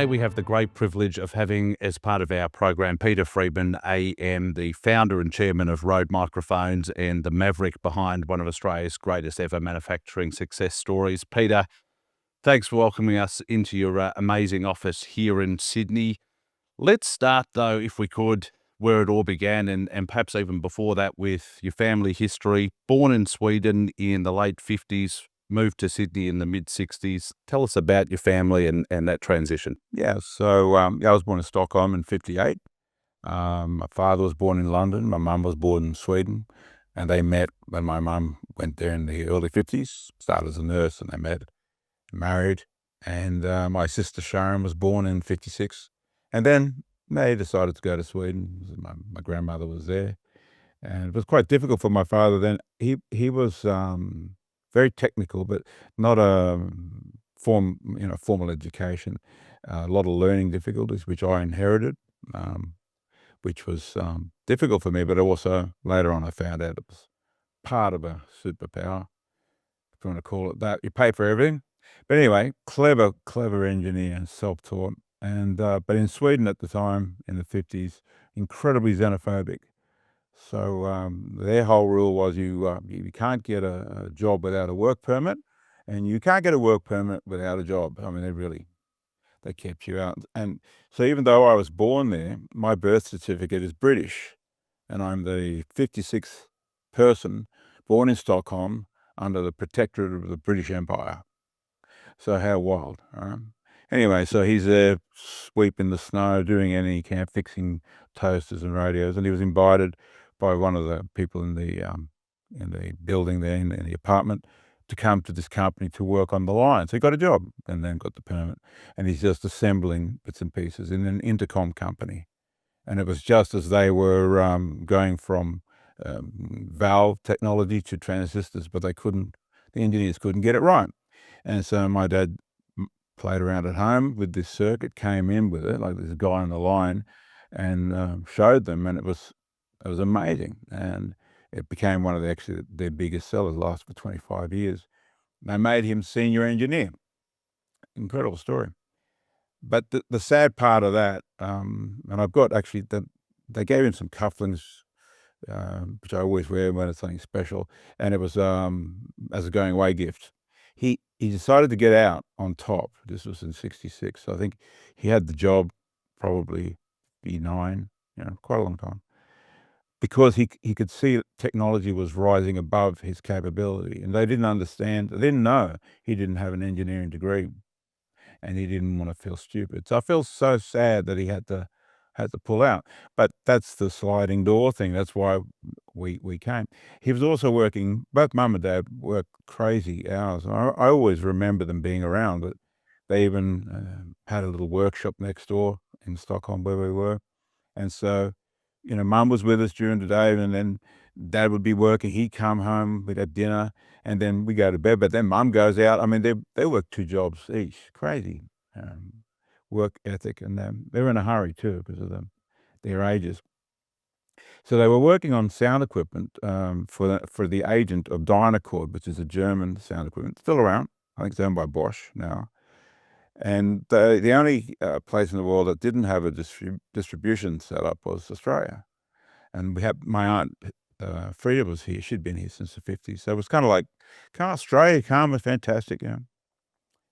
we have the great privilege of having, as part of our program, Peter Freedman AM, the founder and chairman of Røde microphones and the maverick behind one of Australia's greatest ever manufacturing success stories. Peter, thanks for welcoming us into your amazing office here in Sydney. Let's start, though, if we could, where it all began, and perhaps even before that, with your family history. Born in Sweden in the late 50s, moved to Sydney in the mid-60s. Tell us about your family and that transition. Yeah, so I was born in Stockholm in 58. My father was born in London. My mum was born in Sweden. And they met when my mum went there in the early 50s, started as a nurse, and they met, married. And my sister Sharon was born in 56. And then they decided to go to Sweden. My grandmother was there. And it was quite difficult for my father then. He was very technical, but not a formal education. A lot of learning difficulties, which I inherited, which was difficult for me. But also later on, I found out it was part of a superpower, if you want to call it that. You pay for everything. But anyway, clever engineer, self-taught. And but in Sweden at the time, in the 50s, incredibly xenophobic. So their whole rule was you can't get a job without a work permit, and you can't get a work permit without a job. I mean, they kept you out. And so even though I was born there, my birth certificate is British, and I'm the 56th person born in Stockholm under the protectorate of the British Empire. So how wild. Anyway, so he's there sweeping the snow, doing any camp, fixing toasters and radios, and he was invited by one of the people in the building there, in the apartment, to come to this company to work on the line. So he got a job and then got the permit, and he's just assembling bits and pieces in an intercom company. And it was just as they were going from valve technology to transistors, but the engineers couldn't get it right. And so my dad played around at home with this circuit, came in with it, like this guy on the line, and showed them, and it was amazing. And it became one of their biggest sellers, lasted for 25 years. They made him senior engineer. Incredible story. But the sad part of that, and I've got actually, they gave him some cufflinks, which I always wear when it's something special, and it was as a going away gift. He decided to get out on top. This was in 66. So I think he had the job probably B9, quite a long time, because he could see that technology was rising above his capability, and they didn't know he didn't have an engineering degree, and he didn't want to feel stupid. So I feel so sad that he had to pull out. But that's the sliding door thing. That's why we came. He was also working, both mum and dad worked crazy hours. I always remember them being around, but they even had a little workshop next door in Stockholm where we were. And so, mum was with us during the day, and then dad would be working. He'd come home, we'd have dinner, and then we go to bed. But then mum goes out. I mean, they work 2 jobs each. Crazy work ethic, and they're in a hurry too because of their ages. So they were working on sound equipment for the agent of Dynacord, which is a German sound equipment, still around. I think it's owned by Bosch now. And the only place in the world that didn't have a distribution set up was Australia. And we had my aunt Frida was here. She'd been here since the 50s. So it was kind of like, Australia come, fantastic.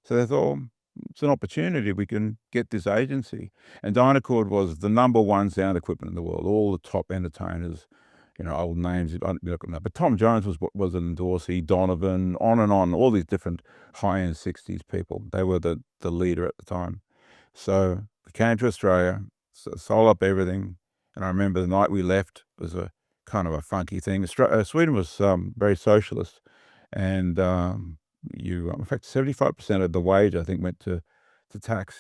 So they thought, it's an opportunity. We can get this agency. And Dynacord was the number one sound equipment in the world. All the top entertainers, old names. But Tom Jones was an endorsee, Donovan, on and on, all these different high-end 60s people. They were the leader at the time. So we came to Australia, sold up everything. And I remember the night we left was a kind of a funky thing. Sweden was very socialist. And in fact, 75% of the wage, I think, went to tax.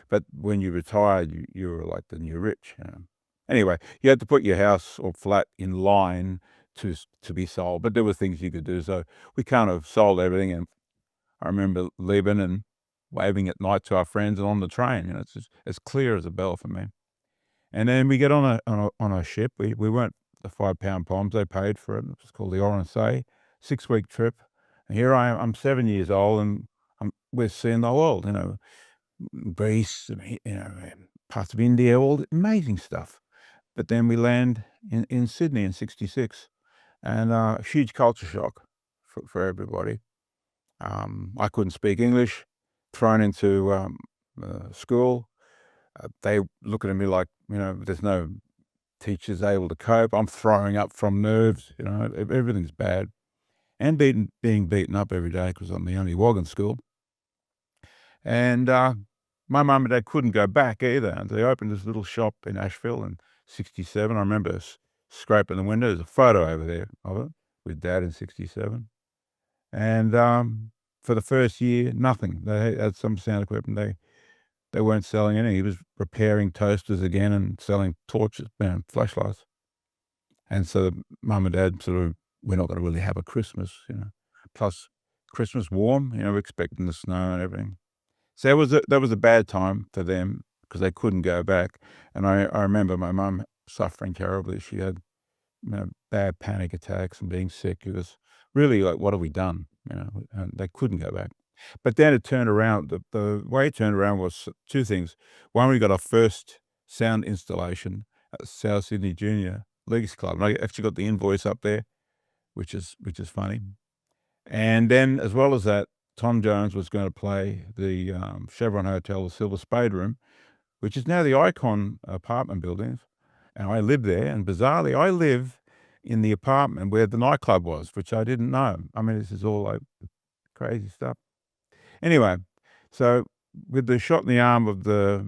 But when you retired, you were like the new rich. Anyway, you had to put your house or flat in line to be sold, but there were things you could do. So we kind of sold everything, and I remember leaving and waving at night to our friends and on the train. It's just as clear as a bell for me. And then we get on a ship. We weren't the £5 bombs. They paid for it. It was called the Odyssey, 6-week trip. And here I am. I'm 7 years old, and we're seeing the world. Greece, parts of India, all the amazing stuff. But then we land in Sydney in '66, and a huge culture shock for everybody. I couldn't speak English, thrown into school. They looking at me like, there's no teachers able to cope. I'm throwing up from nerves, everything's bad. And being beaten up every day because I'm the only wog in school. And my mum and dad couldn't go back either. And they opened this little shop in Ashefield in '67. I remember scraping the window. There's a photo over there of it with Dad in '67. And for the first year, nothing. They had some sound equipment. They weren't selling anything. He was repairing toasters again and selling torches, flashlights. And so Mum and Dad we're not going to really have a Christmas, Plus, Christmas warm, we're expecting the snow and everything. So that was a bad time for them because they couldn't go back. And I remember my mum suffering terribly. She had bad panic attacks and being sick. It was really like, what have we done? And they couldn't go back. But then it turned around. The way it turned around was two things. One, we got our first sound installation at South Sydney Junior Leagues Club. And I actually got the invoice up there, which is funny. And then, as well as that, Tom Jones was going to play the Chevron Hotel, the Silver Spade Room, which is now the Icon apartment buildings. And I lived there. And bizarrely, I live in the apartment where the nightclub was, which I didn't know. I mean, this is all like crazy stuff. Anyway, so with the shot in the arm of the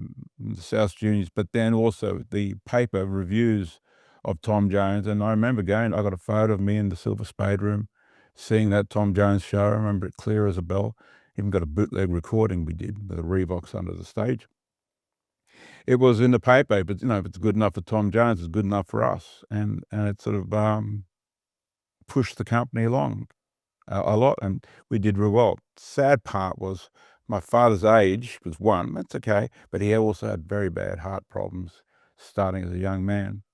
South Juniors, but then also the paper reviews of Tom Jones. And I remember I got a photo of me in the Silver Spade Room, seeing that Tom Jones show. I remember it clear as a bell. Even got a bootleg recording we did with a Revox under the stage. It was in the paper, but if it's good enough for Tom Jones, it's good enough for us. And it sort of pushed the company along a lot, and we did real well. Sad part was my father's age was one. That's okay, but he also had very bad heart problems starting as a young man,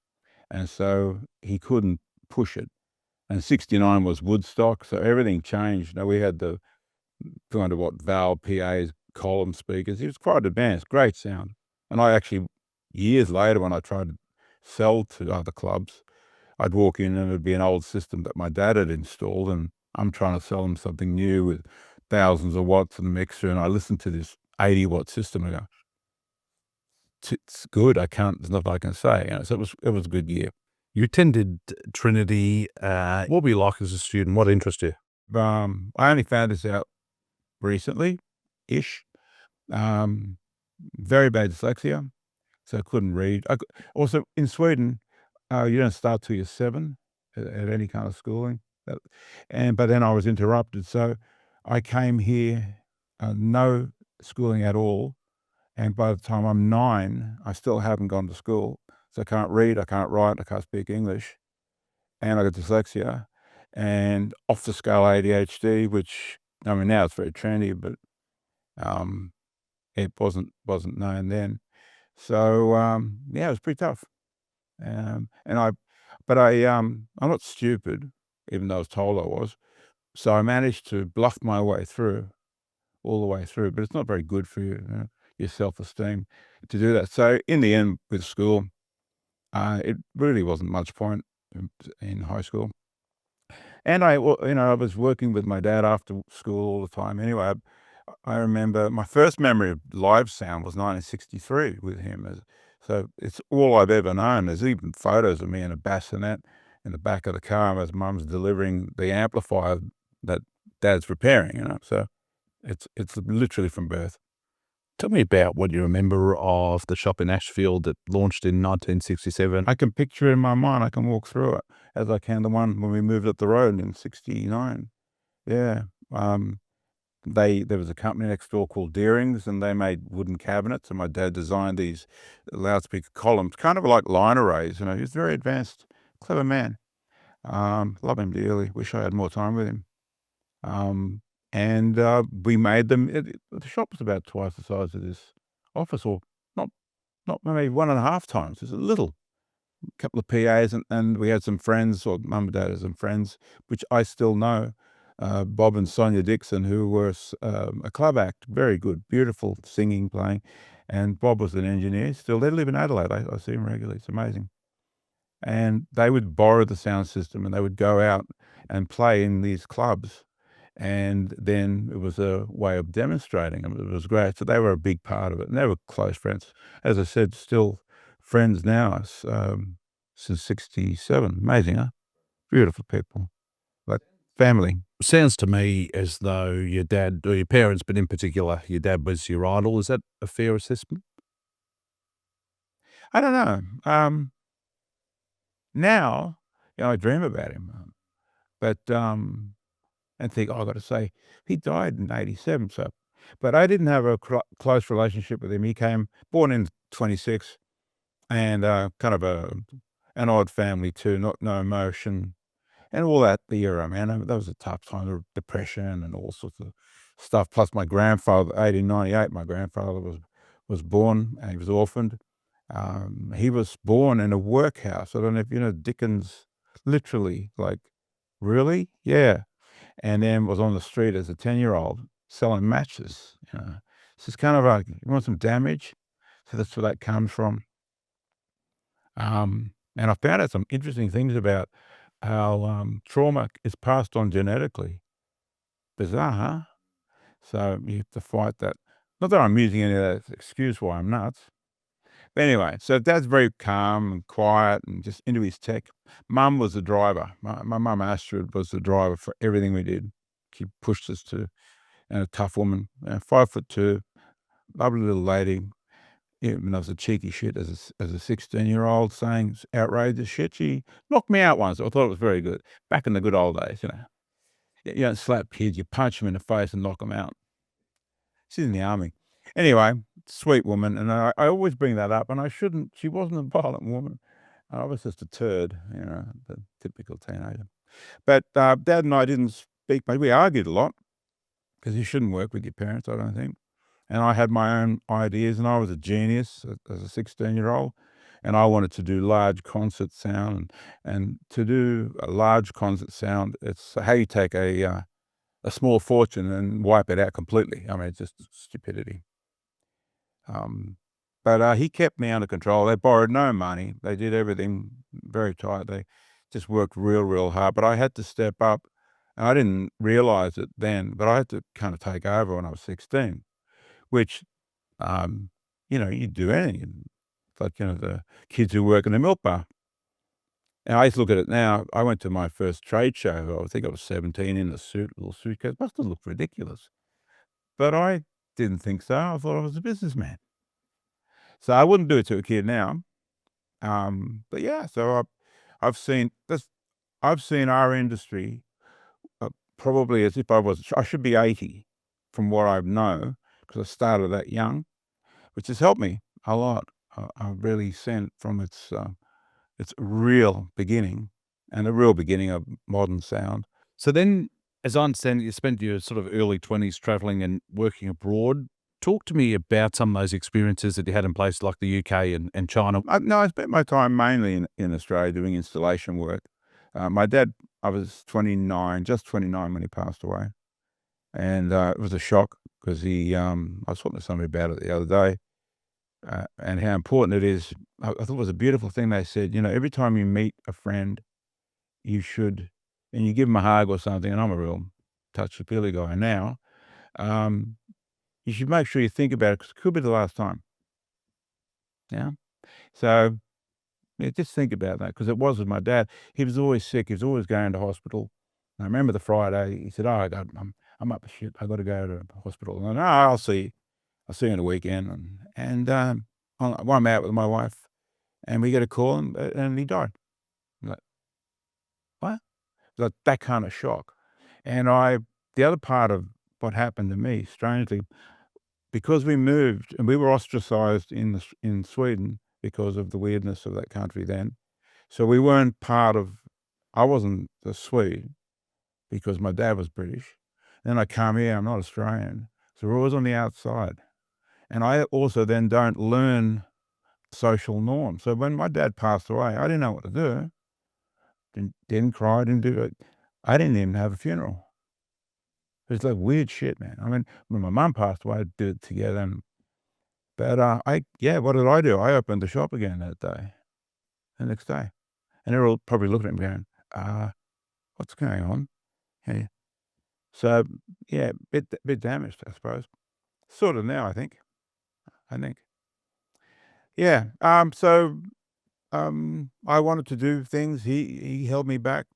and so he couldn't push it. And '69 was Woodstock, so everything changed. Now we had the 200-watt valve PAs, column speakers. He was quite advanced, great sound. And I actually, years later, when I tried to sell to other clubs, I'd walk in and it'd be an old system that my dad had installed, and I'm trying to sell them something new with thousands of watts and a mixer, and I listened to this 80-watt system and I go, it's good. There's nothing I can say. So it was a good year. You attended Trinity. What were you like as a student? What interested you? I only found this out recently-ish. Very bad dyslexia, so I couldn't read. Also, in Sweden, you don't start till you're 7 at any kind of schooling. But then I was interrupted, so I came here, no schooling at all, and by the time I'm 9, I still haven't gone to school. So I can't read, I can't write, I can't speak English, and I got dyslexia, and off the scale ADHD, which, I mean, now it's very trendy, but it wasn't known then. So, yeah, it was pretty tough. I'm not stupid, even though I was told I was. So I managed to bluff my way through, all the way through, but it's not very good for your self-esteem to do that. So in the end, with school, it really wasn't much point in high school. And I was working with my dad after school all the time. Anyway, I remember my first memory of live sound was 1963 with him. So it's all I've ever known. There's even photos of me in a bassinet in the back of the car as Mum's delivering the amplifier that Dad's repairing. So it's literally from birth. Tell me about what you remember of the shop in Ashefield that launched in 1967. I can picture it in my mind. I can walk through it as I can the one when we moved up the road in '69. Yeah. There was a company next door called Deering's, and they made wooden cabinets, and my dad designed these loudspeaker columns, kind of like line arrays. He was a very advanced, clever man. Love him dearly. Wish I had more time with him. And we made them. The shop was about twice the size of this office, or not maybe 1.5 times. It's a little couple of PAs, and we had some friends, or Mum and Dad had some friends, which I still know, Bob and Sonia Dixon, who were a club act, very good, beautiful singing, playing. And Bob was an engineer still. They live in Adelaide. I see him regularly. It's amazing. And they would borrow the sound system and they would go out and play in these clubs. And then it was a way of demonstrating them. It was great. So they were a big part of it. And they were close friends. As I said, still friends now since 67. Amazing, huh? Beautiful people. Like family. Sounds to me as though your dad, or your parents, but in particular, your dad was your idol. Is that a fair assessment? I don't know. Now, I dream about him. But and think, oh, I got to say, he died in 87. So, but I didn't have a close relationship with him. He came born in 26, and kind of an odd family too. No emotion and all that. The era, man, that was a tough time of depression and all sorts of stuff. Plus, my grandfather, 1898, my grandfather was born and he was orphaned. He was born in a workhouse. I don't know if you know Dickens, literally, like, really? Yeah. And then was on the street as a 10-year-old selling matches. So it's kind of like, you want some damage? So that's where that comes from. And I found out some interesting things about how trauma is passed on genetically. Bizarre, huh? So you have to fight that. Not that I'm using any of that as an excuse why I'm nuts. But anyway, so Dad's very calm and quiet and just into his tech. Mum was the driver. My mum Astrid was the driver for everything we did. She pushed us to, and a tough woman, 5'2", lovely little lady. Even I was a cheeky shit as a 16-year-old saying outrageous shit. She knocked me out once. I thought it was very good. Back in the good old days, You don't slap kids, you punch them in the face and knock them out. She's in the army. Anyway, sweet woman, and I always bring that up, and I shouldn't. She wasn't a violent woman. I was just a turd, the typical teenager. But Dad and I didn't speak much. We argued a lot because you shouldn't work with your parents, I don't think. And I had my own ideas, and I was a genius as a 16-year-old, and I wanted to do large concert sound. And to do a large concert sound, it's how you take a small fortune and wipe it out completely. I mean, it's just stupidity. But he kept me under control. They borrowed no money. They did everything very tight. They just worked real hard. But I had to step up. And I didn't realize it then, but I had to kind of take over when I was 16, which, you do anything. It's like, the kids who work in the milk bar. And I used to look at it now. I went to my first trade show. I think I was 17 in a little suitcase. Must have looked ridiculous. But I didn't think so. I thought I was a businessman. So I wouldn't do it to a kid now. But yeah, so I've seen this. I've seen our industry probably as if I should be 80 from what I know, because I started that young, which has helped me a lot. I've really seen it from its real beginning and the real beginning of modern sound. So then, as I understand it, you spent your sort of early 20s traveling and working abroad. Talk to me about some of those experiences that you had in places like the UK and China. No, I spent my time mainly in Australia doing installation work. My dad, I was 29, just 29 when he passed away. And it was a shock because I was talking to somebody about it the other day, and how important it is. I thought it was a beautiful thing. They said, every time you meet a friend, you should, and you give them a hug or something, and I'm a real touchy-feely guy now, you should make sure you think about it because it could be the last time. Yeah. So, just think about that because it was with my dad. He was always sick. He was always going to hospital. And I remember the Friday, he said, "Oh, I'm up to shit. I got to go to the hospital." And I, "No, I'll see you. I'll see you on the weekend." And when I'm out with my wife, and we get a call, and he died. I'm like, what? Like that kind of shock. And the other part of what happened to me, strangely, because we moved and we were ostracized in Sweden because of the weirdness of that country then. So we weren't I wasn't a Swede because my dad was British. Then I come here, I'm not Australian. So we're always on the outside. And I also then don't learn social norms. So when my dad passed away, I didn't know what to do. Didn't cry, didn't do it. I didn't even have a funeral. It's like weird shit, man. I mean, when my mum passed away, I did it together. But what did I do? I opened the shop again that day, the next day. And they're all probably looking at me going, what's going on? Yeah. So, yeah, bit damaged, I suppose. Sort of now, I think. Yeah. I wanted to do things. He held me back.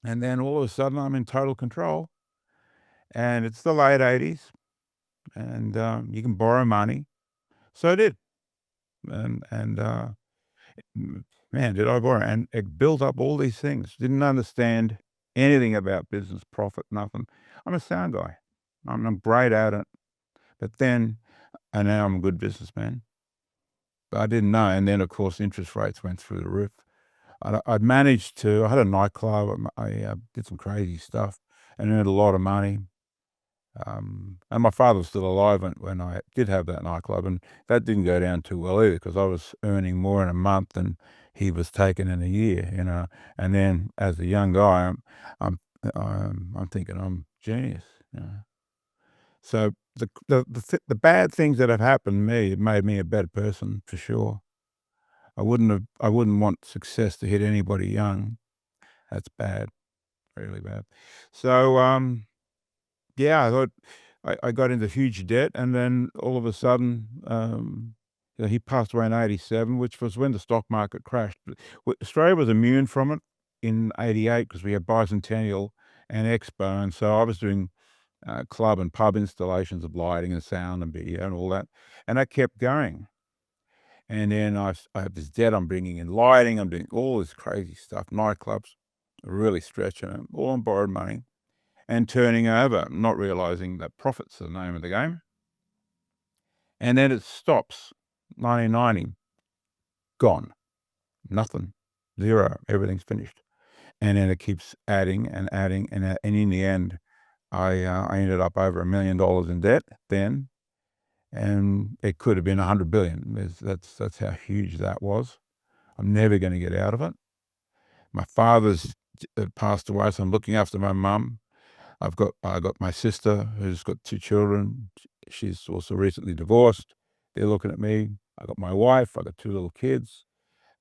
And then all of a sudden, I'm in total control. And it's the late 80s. And you can borrow money. So I did. And man, did I borrow. And it built up all these things. Didn't understand anything about business, profit, nothing. I'm a sound guy. I'm great at it. But then, and now I'm a good businessman. But I didn't know. And then, of course, interest rates went through the roof. I'd managed to, I had a nightclub. I did some crazy stuff and earned a lot of money. And my father was still alive when I did have that nightclub, and that didn't go down too well either, because I was earning more in a month than he was taking in a year, And then as a young guy, I'm thinking I'm genius, So the bad things that have happened to me have made me a better person for sure. I wouldn't want success to hit anybody young. That's bad, really bad. So yeah, I thought I got into huge debt, and then all of a sudden, he passed away in '87, which was when the stock market crashed. Australia was immune from it in '88 because we had Bicentennial and Expo, and so I was doing club and pub installations of lighting and sound and video and all that, and that kept going. And then I have this debt. I'm bringing in lighting. I'm doing all this crazy stuff, nightclubs, really stretching it, all on borrowed money. And turning over, not realizing that profit's the name of the game. And then it stops. 1990, gone. Nothing. Zero. Everything's finished. And then it keeps adding and adding. And in the end, I ended up over $1 million in debt then. And it could have been 100 billion. That's how huge that was. I'm never going to get out of it. My father's passed away, so I'm looking after my mum. I got my sister who's got 2 children. She's also recently divorced. They're looking at me. I got my wife. I got 2 little kids.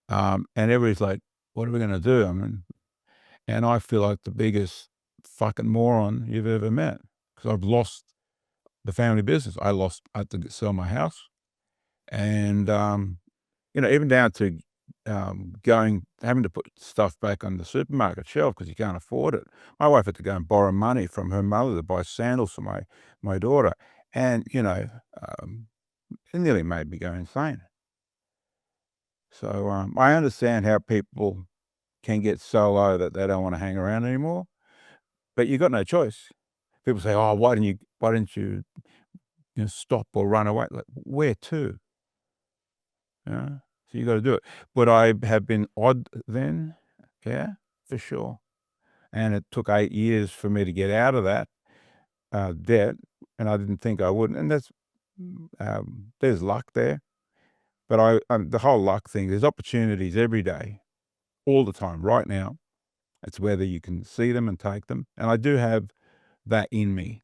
And everybody's like, "What are we going to do?" And I feel like the biggest fucking moron you've ever met, because I've lost the family business. I had to sell my house, and even down to having to put stuff back on the supermarket shelf because you can't afford it. My wife had to go and borrow money from her mother to buy sandals for my daughter, and it nearly made me go insane. So I understand how people can get so low that they don't want to hang around anymore, but you got no choice. People say, "Oh, why didn't you stop or run away?" Like, where to? So you got to do it. But I have been odd then, yeah, for sure. And it took 8 years for me to get out of that debt, and I didn't think I would. And that's there's luck there, but the whole luck thing. There's opportunities every day, all the time, right now. It's whether you can see them and take them. And I do have that in me.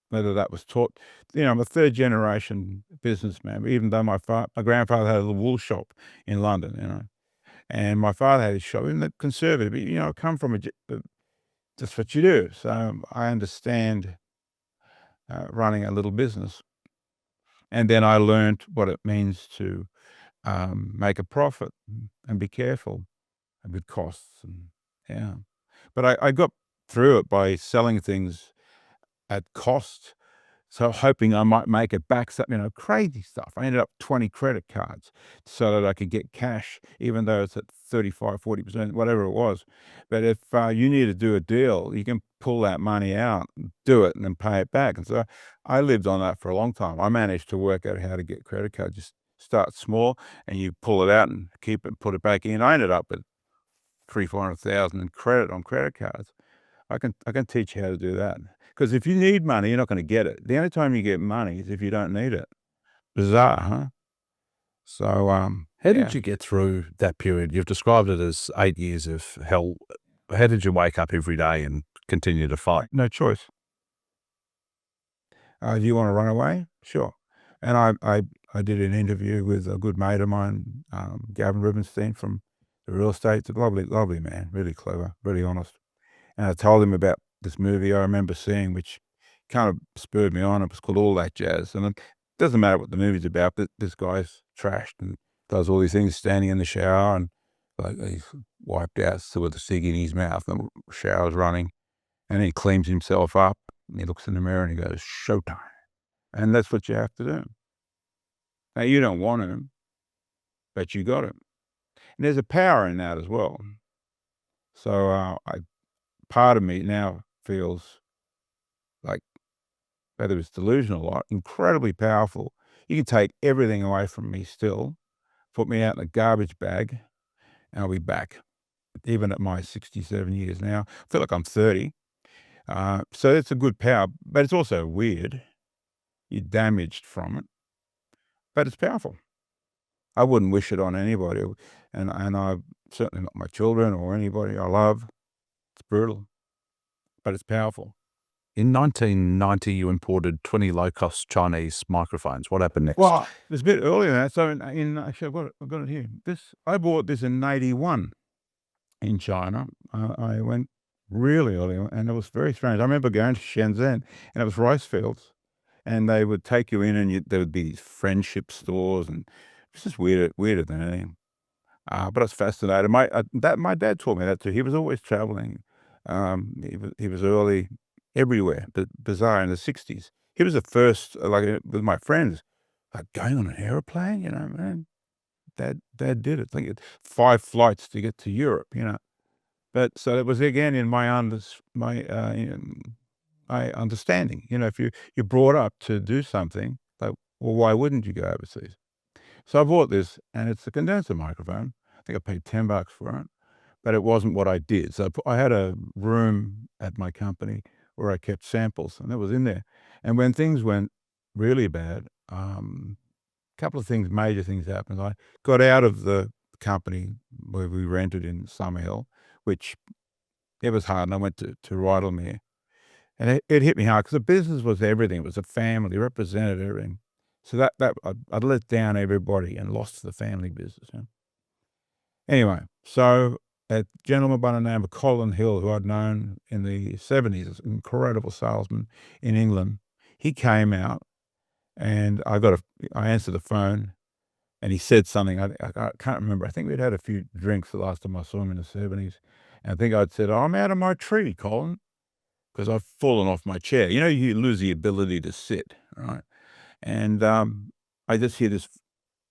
Whether that was taught, I'm a 3rd generation businessman. Even though my grandfather had a little wool shop in London, and my father had his shop, even the conservative. I come from just what you do. So I understand running a little business, and then I learned what it means to make a profit and be careful with costs. And yeah, but I got through it by selling things at cost. So hoping I might make it back, crazy stuff. I ended up 20 credit cards so that I could get cash, even though it's at 35, 40%, whatever it was. But if you need to do a deal, you can pull that money out, do it, and then pay it back. And so I lived on that for a long time. I managed to work out how to get credit cards. Just start small, and you pull it out and keep it and put it back in. I ended up with 300,000-400,000 in credit on credit cards. I can teach you how to do that. Because if you need money, you're not going to get it. The only time you get money is if you don't need it. Bizarre, huh? So, how did you get through that period? You've described it as 8 years of hell. How did you wake up every day and continue to fight? No choice. Do you want to run away? Sure. And I did an interview with a good mate of mine, Gavin Rubenstein from the real estate. It's a lovely man, really clever, really honest. And I told him about this movie I remember seeing, which kind of spurred me on. It was called All That Jazz. And it doesn't matter what the movie's about, but this guy's trashed and does all these things, standing in the shower and like he's wiped out with a cig in his mouth and the shower's running. And he cleans himself up and he looks in the mirror and he goes, showtime. And that's what you have to do. Now, you don't want him, but you got him. And there's a power in that as well. So part of me now feels like, whether it's delusional or not, incredibly powerful. You can take everything away from me still, put me out in a garbage bag, and I'll be back. Even at my 67 years now, I feel like I'm 30. So it's a good power, but it's also weird. You're damaged from it, but it's powerful. I wouldn't wish it on anybody, and I certainly not my children or anybody I love. It's brutal, but it's powerful. In 1990, you imported 20 low-cost Chinese microphones. What happened next? Well, it was a bit earlier than that. So actually, I've got it here. I bought this in 81 in China. I went really early, and it was very strange. I remember going to Shenzhen, and it was rice fields, and they would take you in, and there would be these friendship stores, and it was just weirder than anything. But I was fascinated. My dad taught me that too. He was always traveling. He was early everywhere. Bizarre in the 60s. He was the first, with my friends, going on an airplane. Man. Dad did it. I think 5 flights to get to Europe. But so it was again in my understanding. If you're brought up to do something, well, why wouldn't you go overseas? So I bought this, and it's a condenser microphone. I think I paid $10 for it, but it wasn't what I did. So I had a room at my company where I kept samples, and it was in there. And when things went really bad, couple of major things happened. I got out of the company where we rented in Summerhill, which it was hard, and I went to Røde. And it hit me hard because the business was everything. It was a family, represented everything. So that I'd let down everybody and lost the family business. Anyway, so a gentleman by the name of Colin Hill, who I'd known in the 70s, an incredible salesman in England, he came out, and I answered the phone, and he said something. I can't remember. I think we'd had a few drinks the last time I saw him in the 70s. And I think I'd said, I'm out of my tree, Colin, because I've fallen off my chair. You lose the ability to sit, right? And I just hear this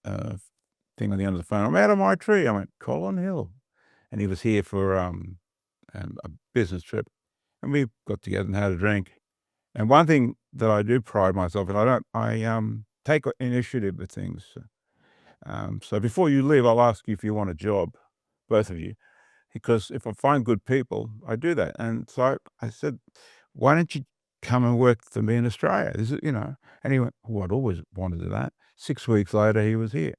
thing on the end of the phone. I'm out of my tree. I went, Colin Hill. And he was here for a business trip. And we got together and had a drink. And one thing that I do pride myself in, I take initiative with things. So before you leave, I'll ask you if you want a job, both of you, because if I find good people, I do that. And so I said, why don't you come and work for me in Australia? And he went, I'd always wanted to do that. 6 weeks later, he was here.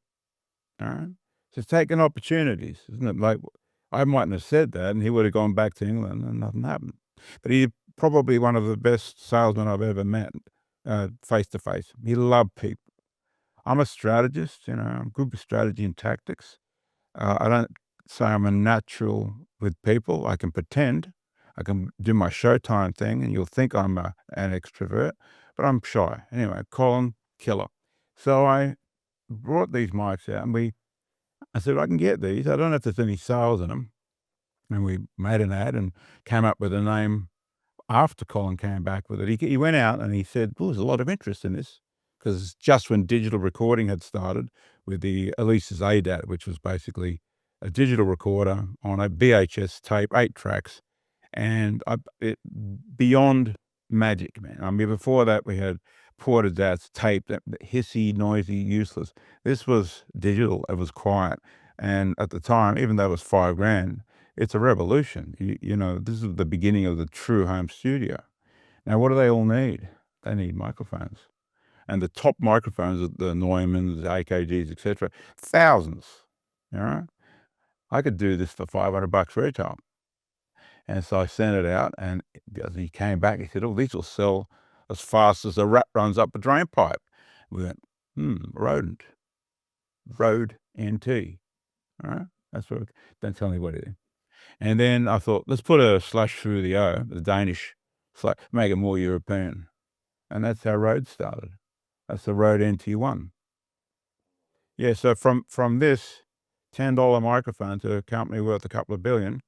All right. So it's taking opportunities, isn't it? Like, I mightn't have said that, and he would have gone back to England and nothing happened. But he's probably one of the best salesmen I've ever met, face to face. He loved people. I'm a strategist, I'm good with strategy and tactics. I don't say I'm a natural with people. I can pretend. I can do my Showtime thing, and you'll think I'm an extrovert, but I'm shy. Anyway, Colin, killer. So I brought these mics out, and I said, I can get these. I don't know if there's any sales in them. And we made an ad and came up with a name after Colin came back with it. He went out and he said, there's a lot of interest in this, because just when digital recording had started with the Alesis ADAT, which was basically a digital recorder on a VHS tape, 8 tracks, and beyond magic, man. I mean, before that we had Portadats, tape, that hissy, noisy, useless. This was digital. It was quiet, and at the time, even though it was $5,000, it's a revolution. This is the beginning of the true home studio. Now, what do they all need? They need microphones. And the top microphones, the Neumann's, the AKGs, etc., thousands. All right, I could do this for $500 retail. And so I sent it out, and as he came back, he said, "Oh, these will sell as fast as a rat runs up a drain pipe. We went, rodent, Røde NT. All right, that's what. Don't tell me what it is. And then I thought, let's put a slash through the O, the Danish slash, make it more European, and that's how Røde started. That's the Røde NT1. Yeah, so from this $10 microphone to a company worth a couple of billion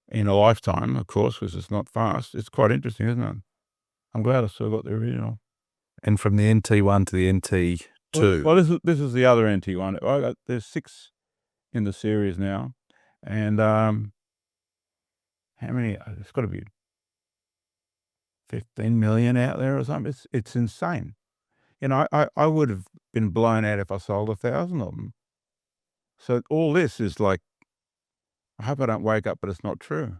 in a lifetime, of course, because it's not fast. It's quite interesting, isn't it? I'm glad I still got the original. And from the NT1 to the NT2. Well, this is the other NT1. There's 6 in the series now, and how many? It's got to be 15 million out there or something. It's insane. I would have been blown out if I sold 1,000 of them. So all this is like, I hope I don't wake up, but it's not true.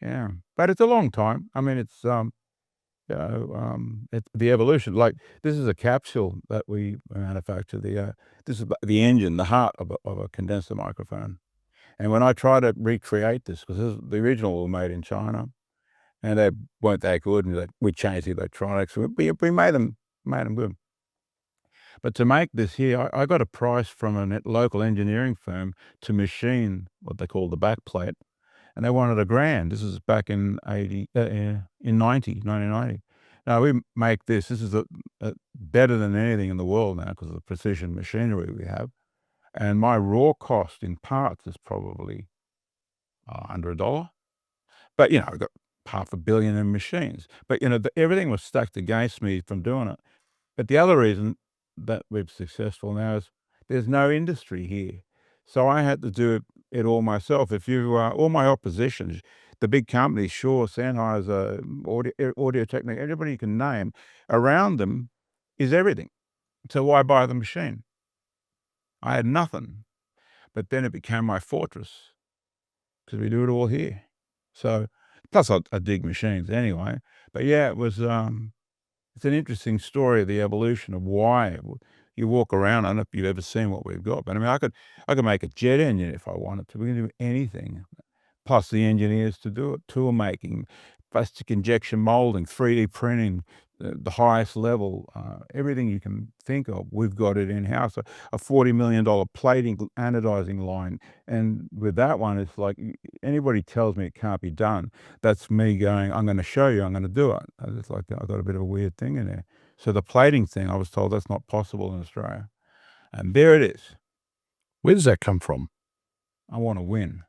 Yeah, but it's a long time. I mean, it's it's the evolution. Like, this is a capsule that we manufacture. This is the engine, the heart of a condenser microphone. And when I try to recreate this, because the original was made in China, and they weren't that good, and we changed the electronics. We made them good. But to make this here, I got a price from a local engineering firm to machine what they call the backplate, and they wanted $1,000. This is back in 1990. Now we make this. This is better than anything in the world now because of the precision machinery we have. And my raw cost in parts is probably under $1. But I've got $500 million in machines. But everything was stacked against me from doing it. But the other reason that we're successful now is there's no industry here. So I had to do it all myself. If all my opposition, the big companies, Shaw, Sennheiser, Audio Technica, everybody you can name, around them is everything. So why buy the machine? I had nothing. But then it became my fortress because we do it all here. So, plus I dig machines anyway. But yeah, it was... it's an interesting story of the evolution of why you walk around. I don't know if you've ever seen what we've got, but I mean, I could make a jet engine if I wanted to. We can do anything. Plus the engineers to do it, tool making, plastic injection molding, 3D printing, the highest level, everything you can think of, we've got it in-house. A $40 million plating anodizing line. And with that one, it's like, anybody tells me it can't be done, that's me going, I'm going to show you, I'm going to do it. It's like, I've got a bit of a weird thing in there. So the plating thing, I was told that's not possible in Australia. And there it is. Where does that come from? I want to win.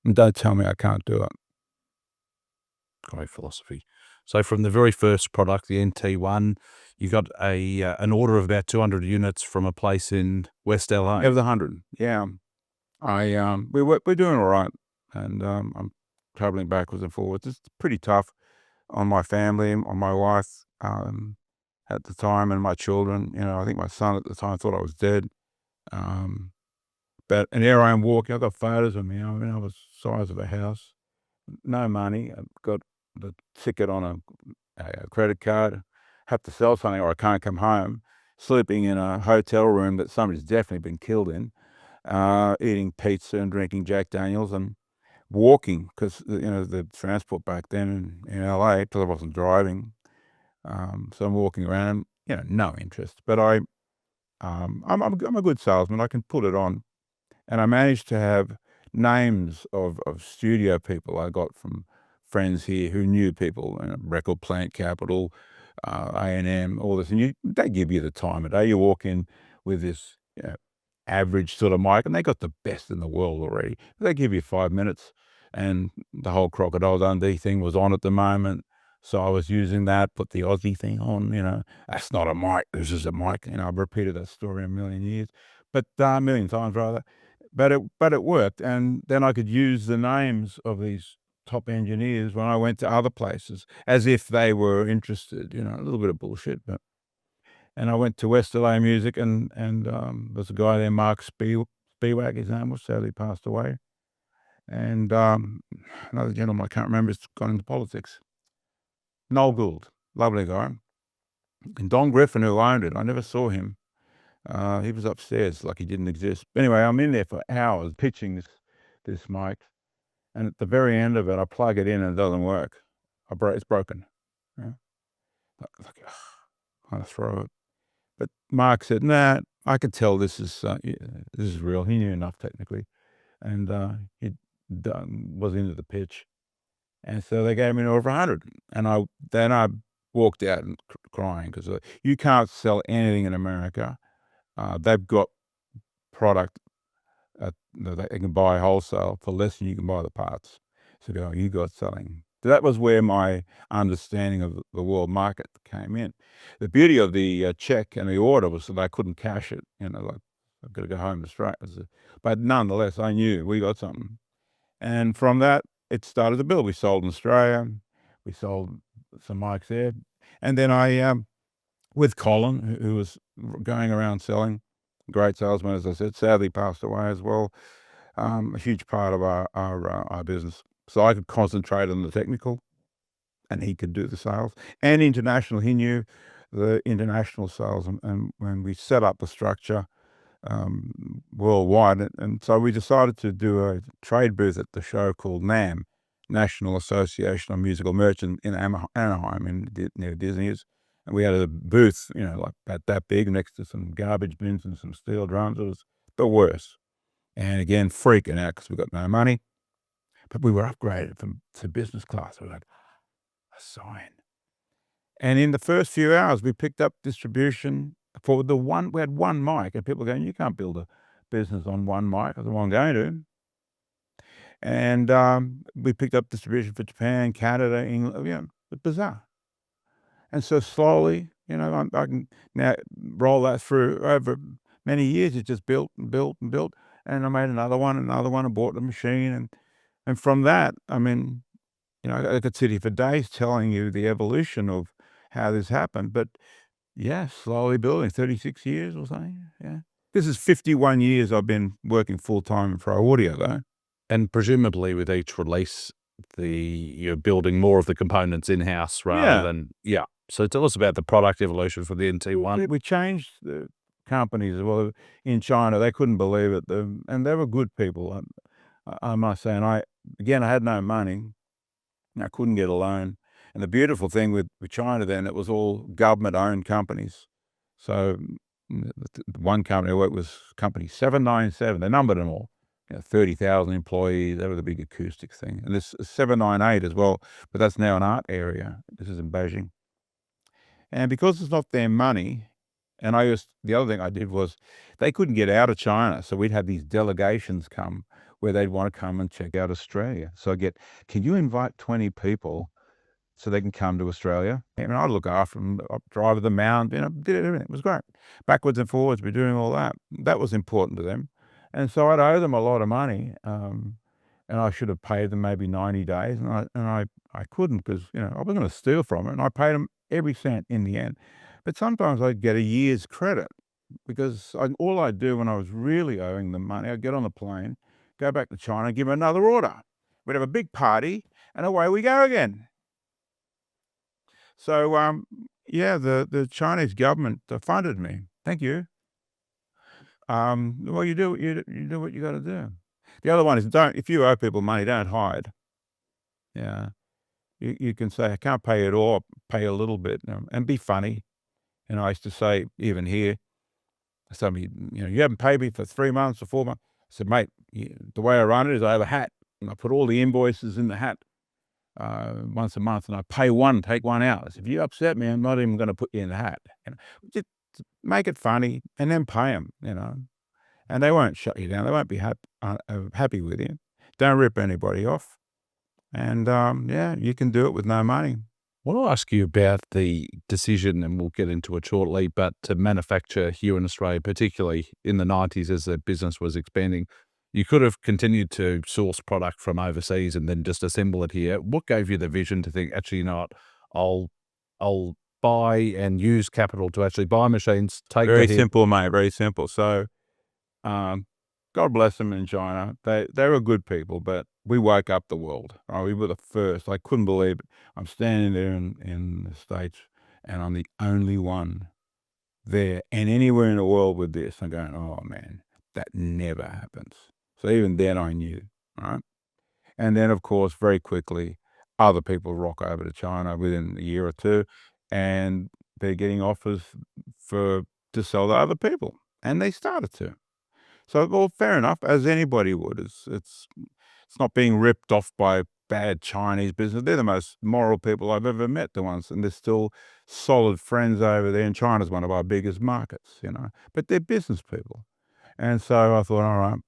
And don't tell me I can't do it. Great philosophy. So from the very first product, the NT1, you got an order of about 200 units from a place in West LA. It was 100. Yeah. We're doing all right, and I'm traveling backwards and forwards. It's pretty tough on my family, on my wife at the time, and my children. I think my son at the time thought I was dead. And here I am walking. I've got photos of me. I mean, I was the size of a house. No money. I've got the ticket on a credit card. Have to sell something or I can't come home. Sleeping in a hotel room that somebody's definitely been killed in. Eating pizza and drinking Jack Daniels and walking because the transport back then in LA, because I wasn't driving. So I'm walking around. No interest. But I'm a good salesman. I can put it on, and I managed to have names of studio people I got from friends here who knew people, Record Plant Capital, A&M, all this, and they give you the time of day. You walk in with this average sort of mic, and they got the best in the world already. They give you 5 minutes, and the whole Crocodile Dundee thing was on at the moment, so I was using that, put the Aussie thing on, that's not a mic, this is a mic. I've repeated that story a million times rather, but it worked, and then I could use the names of these top engineers when I went to other places as if they were interested, a little bit of bullshit, but. And I went to West LA Music, and there's a guy there, Mark Spiewak, his name was, sadly passed away. And another gentleman, I can't remember, has gone into politics. Noel Gould, lovely guy. And Don Griffin, who owned it, I never saw him. He was upstairs like he didn't exist. Anyway, I'm in there for hours pitching this mic. And at the very end of it, I plug it in and it doesn't work. It's broken. Yeah. Like, I want to throw it. But Mark said, nah, I could tell this is real. He knew enough technically. And he was into the pitch. And so they gave me an over 100. And I walked out and crying because you can't sell anything in America. They've got product they can buy wholesale for less than you can buy the parts. So you got selling. So that was where my understanding of the world market came in. The beauty of the check and the order was that I couldn't cash it. Like I've got to go home to Australia. But nonetheless, I knew we got something. And from that, it started to build. We sold in Australia. We sold some mics there. And then I, with Colin, who was going around selling, great salesman, as I said, sadly passed away as well. A huge part of our business. So I could concentrate on the technical, and he could do the sales. And international, he knew the international sales. And when we set up the structure worldwide, and so we decided to do a trade booth at the show called NAM, National Association of Musical Merchants in Anaheim, near Disney's. And we had a booth, like about that big, next to some garbage bins and some steel drums. It was the worst. And again, freaking out because we got no money. But we were upgraded to business class. We were like, a sign. And in the first few hours, we picked up distribution for we had one mic. And people going, you can't build a business on one mic. I said, well, I'm going to. And we picked up distribution for Japan, Canada, England. It was bizarre. And so slowly, I can now roll that through over many years. It just built and built and built. And I made another one, and bought the machine. And from that, I mean, I could sit here for days telling you the evolution of how this happened. But yeah, slowly building, 36 years or something. Yeah. This is 51 years I've been working full-time in pro audio, though. And presumably with each release, you're building more of the components in-house rather than, yeah. So tell us about the product evolution for the NT1. We changed the companies as well. In China, they couldn't believe it. And they were good people, I must say. And I had no money. I couldn't get a loan. And the beautiful thing with China then, it was all government-owned companies. So one company I worked with was company 797. They numbered them all. 30,000 employees. They were the big acoustic thing. And there's 798 as well, but that's now an art area. This is in Beijing. And because it's not their money, and the other thing I did was they couldn't get out of China. So we'd have these delegations come where they'd want to come and check out Australia. So can you invite 20 people so they can come to Australia? And I'd look after them, drive them around, did everything. It was great. Backwards and forwards, we're doing all that. That was important to them. And so I'd owe them a lot of money. And I should have paid them maybe 90 days. And I couldn't because, I was going to steal from it. And I paid them every cent in the end. But sometimes I'd get a year's credit because all I'd do when I was really owing them money, I'd get on the plane, go back to China, give them another order. We'd have a big party, and away we go again. So, the Chinese government funded me. Thank you. Well, you do what you got to do. The other one is if you owe people money, don't hide. Yeah. You can say, I can't pay it all, pay a little bit, and be funny. And I used to say, even here, somebody, you haven't paid me for 3 months or 4 months. I said, mate, the way I run it is I have a hat, and I put all the invoices in the hat once a month, and I pay one, take one out. I said, if you upset me, I'm not even going to put you in the hat. Just make it funny, and then pay them, and they won't shut you down. They won't be happy with you. Don't rip anybody off. And you can do it with no money. I want to ask you about the decision, and we'll get into it shortly, but to manufacture here in Australia, particularly in the 90s as the business was expanding. You could have continued to source product from overseas and then just assemble it here. What gave you the vision to think, actually, I'll buy and use capital to actually buy machines, take Very simple, mate, very simple. So God bless them in China. They were good people, but we woke up the world. Right? We were the first. I couldn't believe it. I'm standing there in the States, and I'm the only one there and anywhere in the world with this. I'm going, oh, man, that never happens. So even then I knew, right? And then, of course, very quickly, other people rock over to China within a year or two, and they're getting offers to sell to other people, and they started to. So, well, fair enough, as anybody would. It's not being ripped off by bad Chinese business. They're the most moral people I've ever met, the ones, and they're still solid friends over there. And China's one of our biggest markets, but they're business people. And so I thought, all right,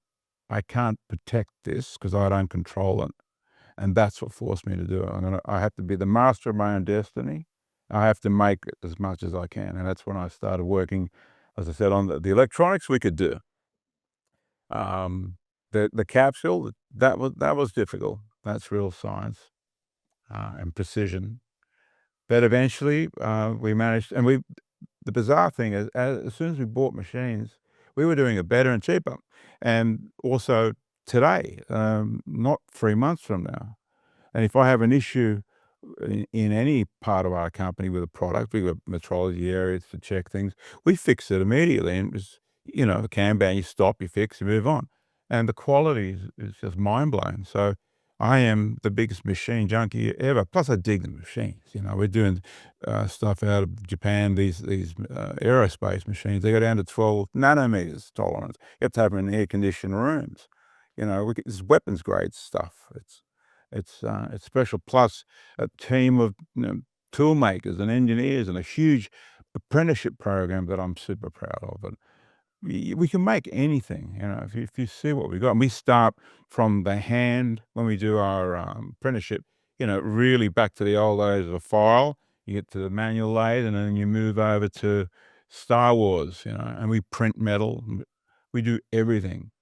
I can't protect this because I don't control it. And that's what forced me to do it. I have to be the master of my own destiny. I have to make it as much as I can. And that's when I started working, as I said, on the electronics we could do. The capsule, that was difficult. That's real science and precision. But eventually we managed, and the bizarre thing is, as soon as we bought machines, we were doing it better and cheaper. And also today, not 3 months from now. And if I have an issue in any part of our company with a product, we've got metrology areas to check things, we fix it immediately. And it's, a Kanban, you stop, you fix, you move on. And the quality is just mind-blowing. So I am the biggest machine junkie ever. Plus, I dig the machines. We're doing stuff out of Japan, these aerospace machines. They go down to 12 nanometers tolerance. You have to have them in air-conditioned rooms. It's weapons-grade stuff. It's special. Plus, a team of tool makers and engineers and a huge apprenticeship program that I'm super proud of. And we can make anything, if you see what we got. And we start from the hand when we do our apprenticeship, really back to the old days of a file. You get to the manual lathe, and then you move over to Star Wars, and we print metal. We do everything.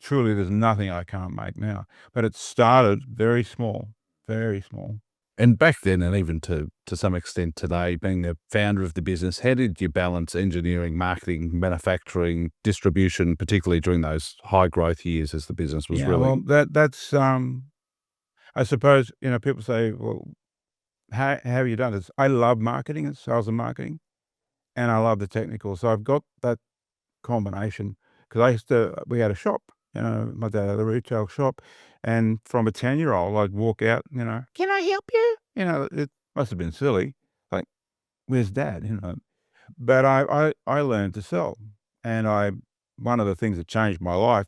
Truly, there's nothing I can't make now. But it started very small, very small. And back then, and even to some extent today, being the founder of the business, how did you balance engineering, marketing, manufacturing, distribution, particularly during those high growth years as the business was really? Well, that's I suppose, people say, well, how have you done this? I love marketing and sales and marketing, and I love the technical. So I've got that combination because we had a shop, my dad had a retail shop, and from a 10-year-old, I'd walk out, can I help you? It must have been silly. Like, where's dad? But I learned to sell, and one of the things that changed my life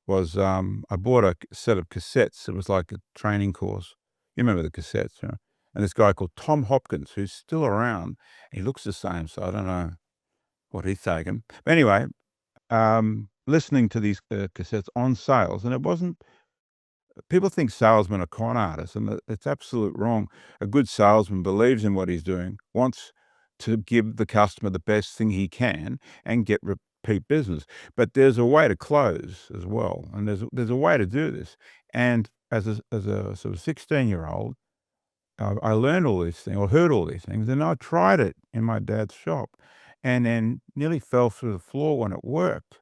was I bought a set of cassettes. It was like a training course. You remember the cassettes, And this guy called Tom Hopkins, who's still around, he looks the same, so I don't know what he's taken. But anyway, listening to these cassettes on sales, and it wasn't. People think salesmen are con artists, and it's absolute wrong. A good salesman believes in what he's doing, wants to give the customer the best thing he can, and get repeat business. But there's a way to close as well, and there's a way to do this. And as a sort of 16-year-old, I learned all these things, or heard all these things, and I tried it in my dad's shop, and then nearly fell through the floor when it worked.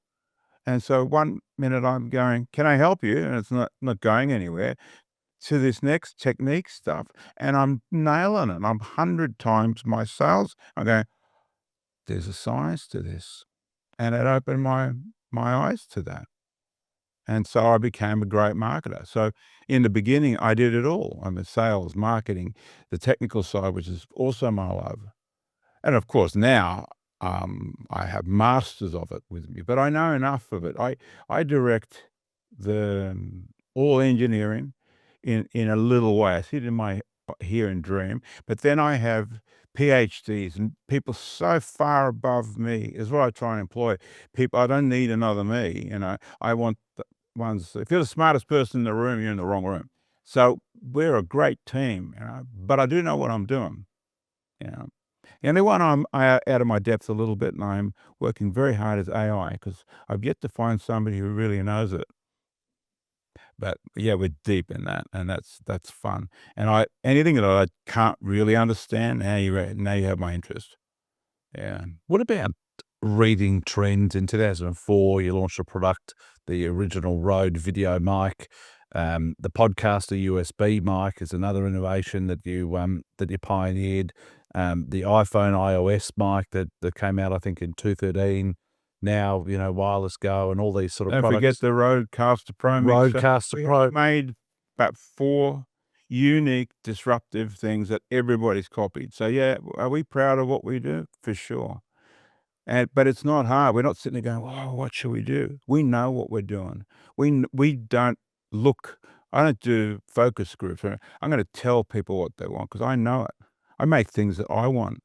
And so one minute I'm going, can I help you? And it's not going anywhere, to this next technique stuff, and I'm nailing it. I'm 100 times my sales. I'm going, there's a science to this. And it opened my eyes to that. And so I became a great marketer. So in the beginning, I did it all. I mean, sales, marketing, the technical side, which is also my love. And of course, now I have masters of it with me, but I know enough of it. I direct all engineering in a little way. I sit in my here and dream, but then I have PhDs and people so far above me is what I try and employ. People, I don't need another me. I want the ones. If you're the smartest person in the room, you're in the wrong room. So we're a great team, but I do know what I'm doing. The only one I'm out of my depth a little bit, and I'm working very hard, is AI, because I've yet to find somebody who really knows it. But yeah, we're deep in that, and that's fun. And anything that I can't really understand, now you have my interest. Yeah. What about reading trends? In 2004, you launched a product, the original Røde video mic. The podcaster USB mic is another innovation that you pioneered. The iPhone iOS mic that came out, I think, in 2013. Now, Wireless Go and all these sort of Don't products. forget the RØDECaster Pro mixer. RØDECaster We Pro. made about 4 unique, disruptive things that everybody's copied. So yeah, are we proud of what we do? For sure. But it's not hard. We're not sitting there going, "Oh, what should we do?" We know what we're doing. We don't look. I don't do focus groups. I'm going to tell people what they want because I know it. I make things that I want.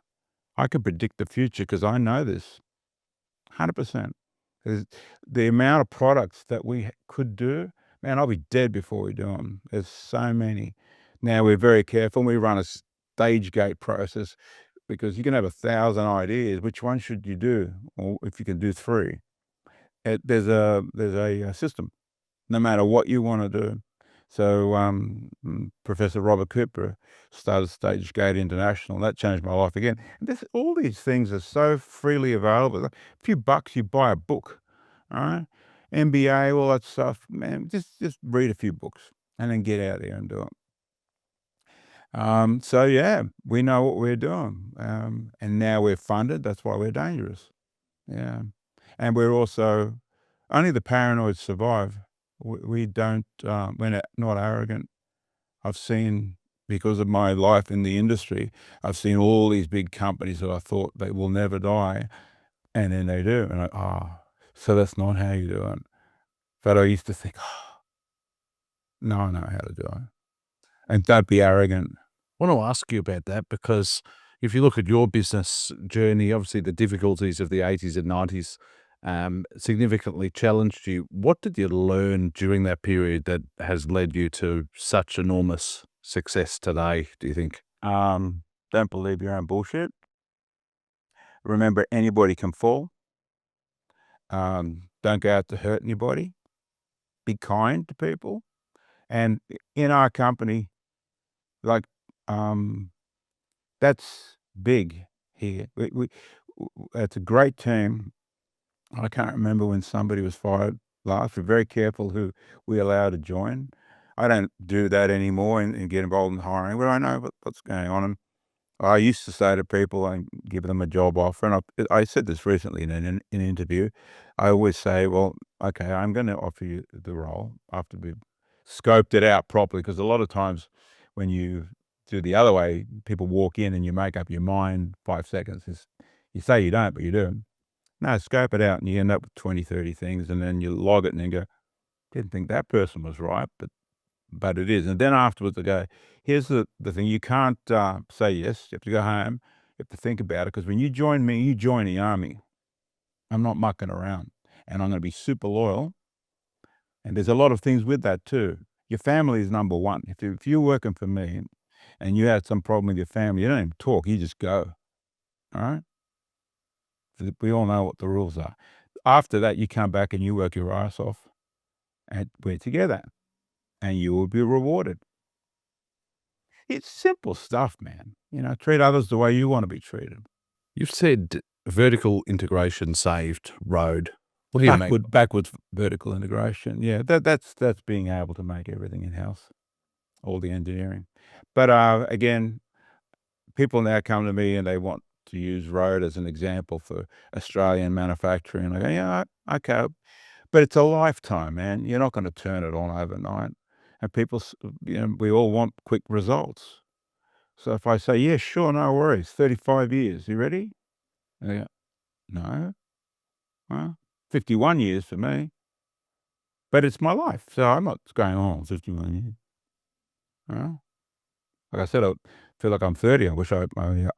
I can predict the future because I know this 100%. The amount of products that we could do, man, I'll be dead before we do them. There's so many. Now we're very careful. We run a stage gate process because you can have 1,000 ideas. Which one should you do? Or if you can do 3, there's a system, no matter what you want to do. So Professor Robert Cooper started Stage Gate International. That changed my life again. And all these things are so freely available. A few bucks, you buy a book, all right? MBA, all that stuff, man. Just read a few books and then get out there and do it. So yeah, we know what we're doing, and now we're funded. That's why we're dangerous. Yeah, and we're also only the paranoid survive. We don't. We're not arrogant. I've seen, because of my life in the industry, I've seen all these big companies that I thought they will never die, and then they do. And so that's not how you do it. But I used to think, no, I know how to do it, and don't be arrogant. I want to ask you about that because if you look at your business journey, obviously the difficulties of the 80s and 90s significantly challenged you. What did you learn during that period that has led you to such enormous success today, do you think? Don't believe your own bullshit. Remember, anybody can fall. Don't go out to hurt anybody. Be kind to people. And in our company, like, that's big here. It's a great team. I can't remember when somebody was fired last. We're very careful who we allow to join. I don't do that anymore and get involved in hiring, but I know what's going on. And I used to say to people and give them a job offer, and I said this recently in an interview. I always say, well, okay, I'm going to offer you the role after we've scoped it out properly, because a lot of times when you do the other way, people walk in and you make up your mind 5 seconds. You say you don't, but you do. No, scope it out and you end up with 20, 30 things, and then you log it and then go, didn't think that person was right, but it is. And then afterwards I go, here's the thing, you can't say yes. You have to go home. You have to think about it, because when you join me, you join the army. I'm not mucking around, and I'm going to be super loyal. And there's a lot of things with that too. Your family is number one. If you're working for me and you had some problem with your family, you don't even talk. You just go. All right? We all know what the rules are. After that, you come back and you work your ass off, and we're together, and you will be rewarded. It's simple stuff, man. Treat others the way you want to be treated. You've said vertical integration saved Røde. What do you mean? Backwards vertical integration. Yeah, that's being able to make everything in-house, all the engineering. But again, people now come to me and they want to use Røde as an example for Australian manufacturing. I go, yeah, okay. But it's a lifetime, man. You're not going to turn it on overnight. And people, we all want quick results. So if I say, yeah, sure, no worries, 35 years, you ready? They go, no. Well, 51 years for me. But it's my life, so I'm not going on 51 years. Well, like I said, I feel like I'm 30. I wish I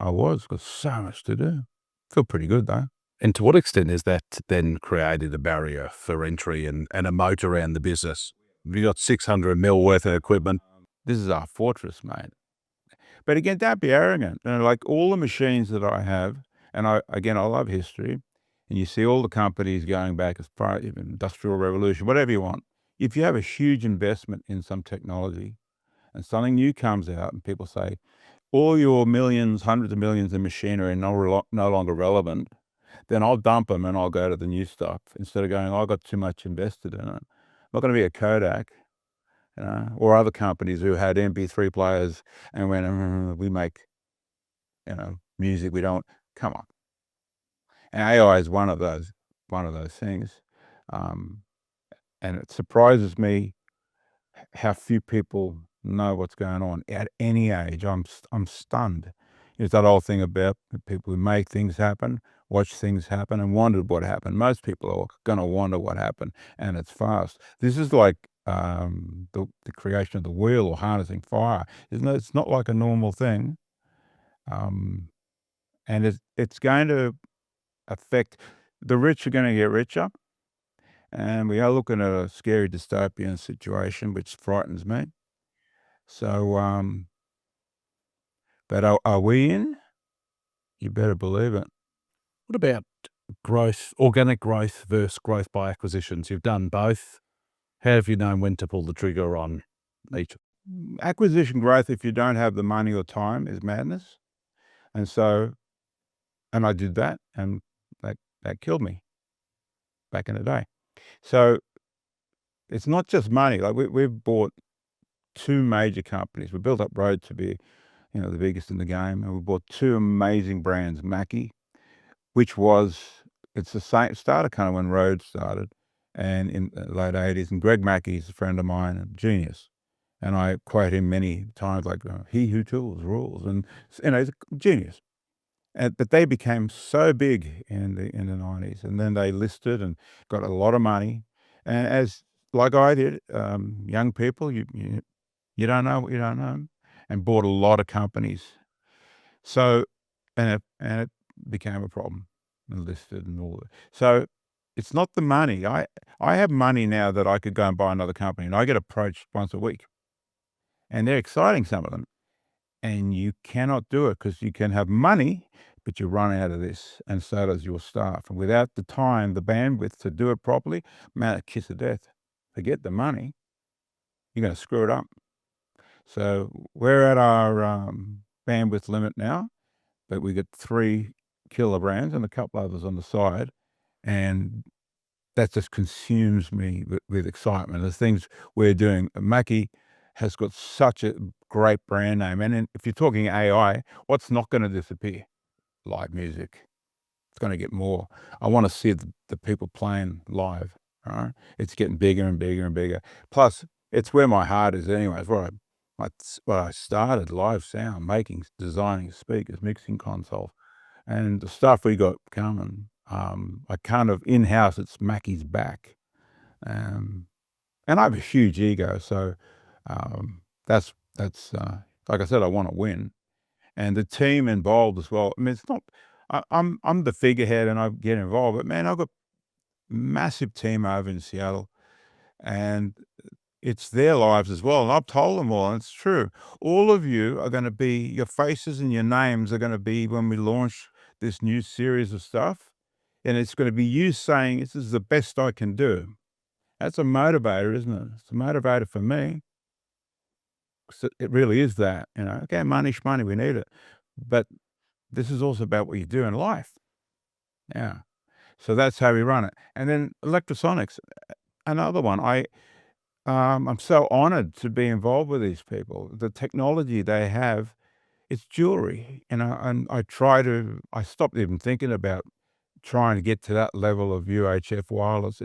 was. Got so much to do. Feel pretty good, though. And to what extent has that then created a barrier for entry and a moat around the business? You got 600 mil worth of equipment. This is our fortress, mate. But again, don't be arrogant. Like all the machines that I have, and I love history, and you see all the companies going back as far as Industrial Revolution, whatever you want. If you have a huge investment in some technology and something new comes out and people say, all your millions, hundreds of millions of machinery are no longer relevant, then I'll dump them and I'll go to the new stuff instead of going, I got too much invested in it. I'm not going to be a Kodak, or other companies who had MP3 players and went, we make, music. We don't. Come on. And AI is one of those things. And it surprises me how few people know what's going on at any age. I'm stunned. It's that old thing about people who make things happen, watch things happen, and wondered what happened. Most people are going to wonder what happened, and it's fast. This is like the creation of the wheel or harnessing fire. It's not like a normal thing, and it's going to affect the rich are going to get richer, and we are looking at a scary dystopian situation, which frightens me. So, but are we in? You better believe it. What about growth, organic growth versus growth by acquisitions? You've done both. How have you known when to pull the trigger on each? Acquisition growth, if you don't have the money or time, is madness. And so, and I did that, and that killed me back in the day. So it's not just money. Like we've bought 2 major companies. We built up Røde to be, the biggest in the game, and we bought 2 amazing brands, Mackie, which it's the same, started kind of when Røde started, and in the late 80s. And Greg Mackie is a friend of mine, a genius. And I quote him many times, like, he who tools rules. And, he's a genius. But they became so big in the 90s. And then they listed and got a lot of money. And like I did, young people, you don't know what you don't know, and bought a lot of companies. So, and it became a problem, and listed and all that. So it's not the money. I have money now that I could go and buy another company, and I get approached once a week. And they're exciting, some of them. And you cannot do it because you can have money, but you run out of this, and so does your staff. And without the time, the bandwidth to do it properly, man, a kiss of death. Forget the money. You're going to screw it up. So we're at our bandwidth limit now, but we got 3 killer brands and a couple others on the side. And that just consumes me with excitement. The things we're doing. Mackie has got such a great brand name. And if you're talking AI, what's not going to disappear? Live music. It's going to get more. I want to see the people playing live. All right? It's getting bigger and bigger and bigger. Plus, it's where my heart is anyway. It's where I started, live sound, making, designing speakers, mixing consoles. And the stuff we got coming, I kind of in-house, it's Mackie's back. And I have a huge ego, so that's like I said, I want to win, and the team involved as well. I mean, it's not. I'm the figurehead, and I get involved, but man, I've got massive team over in Seattle, and it's their lives as well. And I've told them all, and it's true. All of you are going to be, your faces and your names are going to be when we launch this new series of stuff, and it's going to be you saying, "This is the best I can do." That's a motivator, isn't it? It's a motivator for me. So it really is that, okay, money, we need it. But this is also about what you do in life. Yeah. So that's how we run it. And then Lectrosonics, another one. I'm so honored to be involved with these people. The technology they have, it's jewelry. And I stopped even thinking about trying to get to that level of UHF wireless.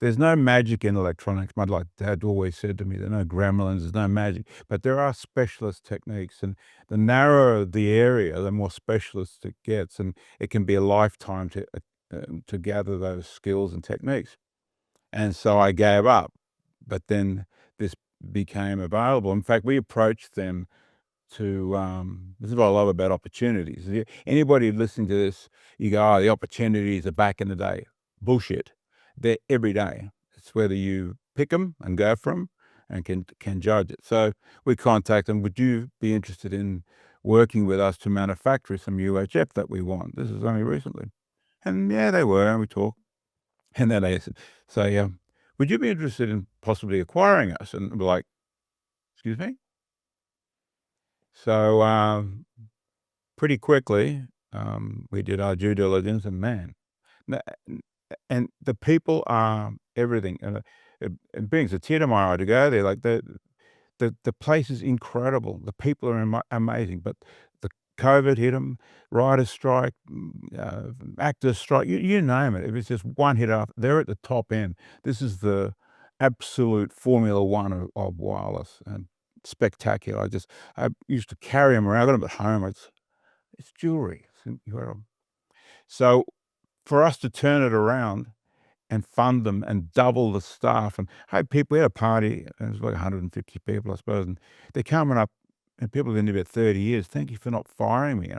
There's no magic in electronics. Like Dad always said to me, there are no gremlins, there's no magic, but there are specialist techniques, and the narrower the area, the more specialist it gets, and it can be a lifetime to gather those skills and techniques. And so I gave up, but then this became available. In fact, we approached them this is what I love about opportunities. Anybody listening to this, you go, the opportunities are back in the day. Bullshit. They're every day. It's whether you pick them and go for them and can judge it. So we contact them. Would you be interested in working with us to manufacture some UHF that we want? This is only recently. And yeah, they were, and we talked. And then they say, would you be interested in possibly acquiring us? And we're like, excuse me? So pretty quickly, we did our due diligence, and man, and the people are everything. And it brings a tear to my eye to go there. Like the place is incredible. The people are amazing, but the COVID hit them, writer's strike, actors strike, you name it. If it's just one hit up, they're at the top end. This is the absolute Formula One of wireless, and spectacular. I used to carry them around. I got them at home. It's jewelry. So for us to turn it around and fund them and double the staff, and we had a party, and it was like 150 people, I suppose, and they're coming up, and people have been there about 30 years. Thank you for not firing me.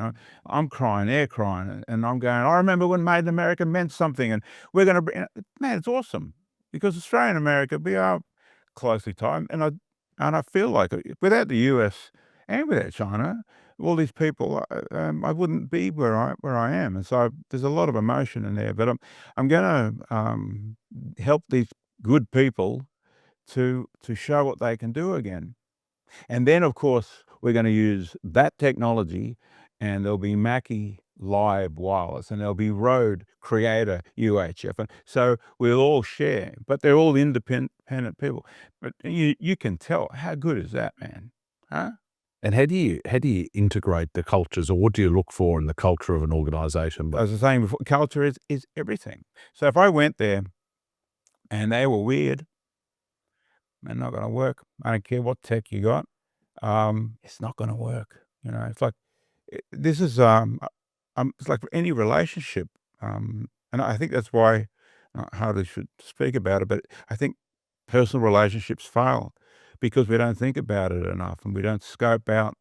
I'm crying, they're crying, and I'm going, I remember when Made in America meant something, and we're going to bring, man, it's awesome, because Australia and America, we are closely tied, and I feel like without the US and without China, all these people, I wouldn't be where I am, and so there's a lot of emotion in there. But I'm going to help these good people to show what they can do again, and then of course we're going to use that technology, and there'll be Mackie live wireless, and there'll be Røde Creator UHF, and so we'll all share. But they're all independent people. But you can tell, how good is that, man? Huh? And how do you integrate the cultures, or what do you look for in the culture of an organization? As I was saying before, culture is everything. So if I went there and they were weird, they're not going to work. I don't care what tech you got. It's not going to work. It's like, this is, it's like any relationship. And I think that's why I hardly should speak about it, but I think personal relationships fail because we don't think about it enough, and we don't scope out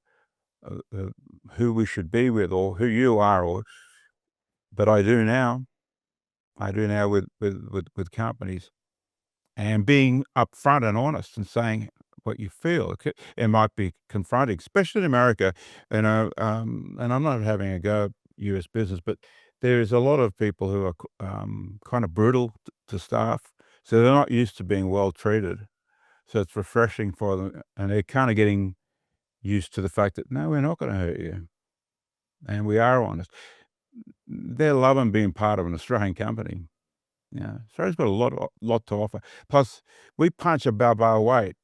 who we should be with, or who you are, but I do now. With companies, and being upfront and honest and saying what you feel. It might be confronting, especially in America, and I'm not having a go at US business, but there is a lot of people who are kind of brutal to staff, so they're not used to being well treated. So it's refreshing for them, and they're kind of getting used to the fact that, no, we're not going to hurt you, and we are honest. They're loving being part of an Australian company. Yeah, Australia's got a lot to offer. Plus, we punch above our weight.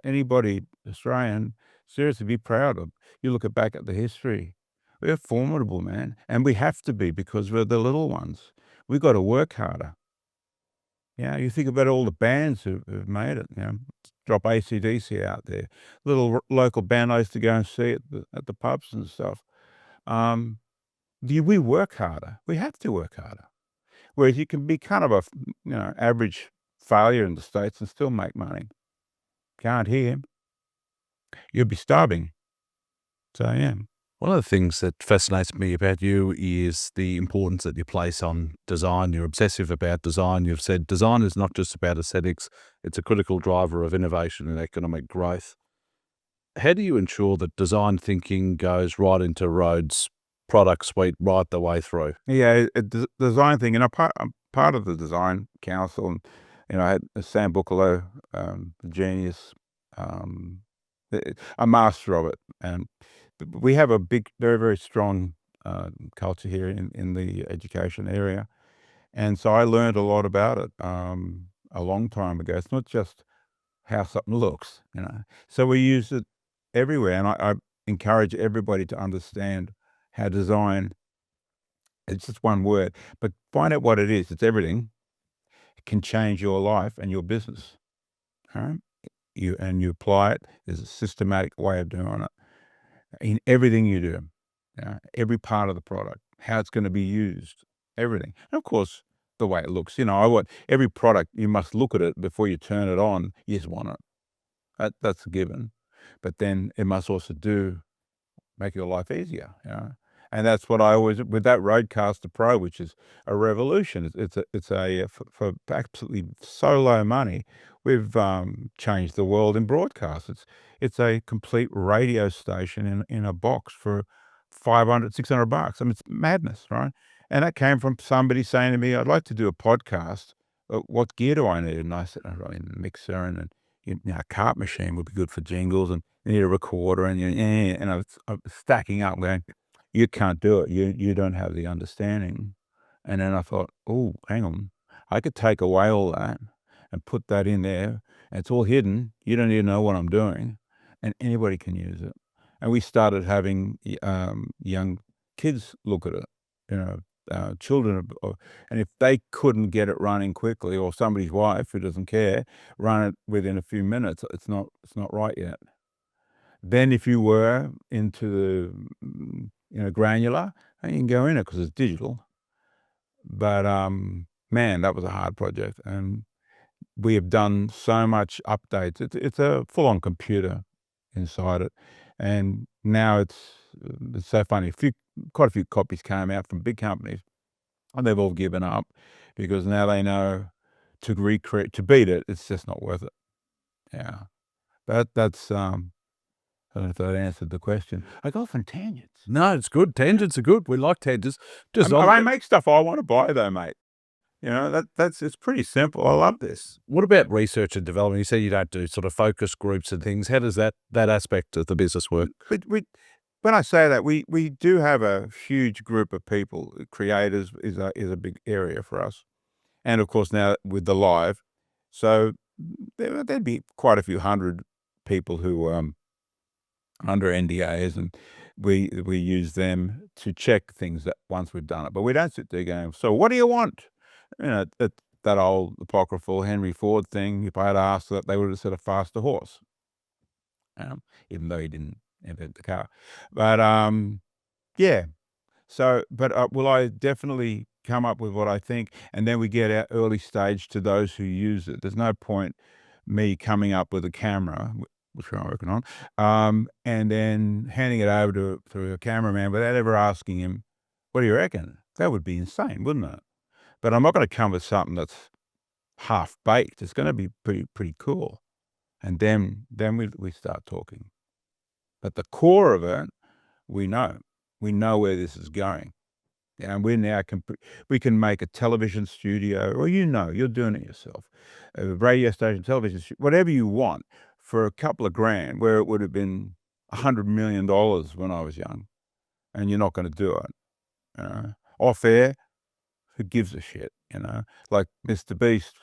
Anybody Australian, seriously, be proud of. You look back at the history. We're formidable, man, and we have to be, because we're the little ones. We've got to work harder. Yeah, you think about all the bands who've made it. Drop AC/DC out there. Little local band I used to go and see at the pubs and stuff. We work harder. We have to work harder. Whereas you can be kind of a average failure in the States and still make money. Can't here. You'll be starving. So yeah. One of the things that fascinates me about you is the importance that you place on design. You're obsessive about design. You've said design is not just about aesthetics. It's a critical driver of innovation and economic growth. How do you ensure that design thinking goes right into Røde's product suite right the way through? Yeah, design thing, I'm part of the design council, and I had Sam Buccolo, genius, a master of it, and we have a big, very, very strong culture here in the education area, and so I learned a lot about it a long time ago. It's not just how something looks, So we use it everywhere, and I encourage everybody to understand how design, it's just one word, but find out what it is. It's everything. It can change your life and your business. All right? You apply it. There's a systematic way of doing it in everything you do. Every part of the product, how it's going to be used, everything. And of course, the way it looks. I want every product, you must look at it before you turn it on. You just want it. That's a given. But then it must also make your life easier. And that's what I always, with that RØDECaster Pro, which is a revolution. It's for absolutely so low money, we've changed the world in broadcast. It's a complete radio station in a box for $500, $600. I mean, it's madness, right? And that came from somebody saying to me, I'd like to do a podcast. What gear do I need? And I said, I need a mixer, and a cart machine would be good for jingles, and you need a recorder, and I was stacking up going, you can't do it. You don't have the understanding. And then I thought, oh, hang on. I could take away all that and put that in there, and it's all hidden. You don't even know what I'm doing, and anybody can use it. And we started having young kids look at it, children, and if they couldn't get it running quickly, or somebody's wife who doesn't care, run it within a few minutes, it's not right yet. Then if you were into the granular, you can go in it because it's digital. But man, that was a hard project, and we have done so much updates. It's a full-on computer inside it, and now it's so funny. Quite a few copies came out from big companies, and they've all given up because now they know to beat it. It's just not worth it. Yeah, that's I don't know if that answered the question. I go off on tangents. No, it's good. Tangents are good. We like tangents. I make stuff I want to buy though, mate. It's pretty simple. I love this. What about research and development? You said you don't do sort of focus groups and things. How does that aspect of the business work? When I say that, we do have a huge group of people. Creators is a big area for us, and of course now with the live, so there'd be quite a few hundred people who under NDAs, and we use them to check things that once we've done it. But we don't sit there going, so what do you want? That old apocryphal Henry Ford thing. If I had asked that, they would have said a faster horse, even though he didn't invent the car. But yeah. So, but will I definitely come up with what I think, and then we get our early stage to those who use it. There's no point me coming up with a camera, which I'm working on, and then handing it over to a cameraman without ever asking him, what do you reckon? That would be insane, wouldn't it? But I'm not going to come with something that's half-baked. It's going to be pretty cool. And then we start talking. But the core of it, we know. We know where this is going. And we now we can make a television studio, or you're doing it yourself, a radio station, television, whatever you want, for a couple of grand, where it would have been $100 million when I was young, and you're not going to do it. Off air, who gives a shit? Like Mr. Beast.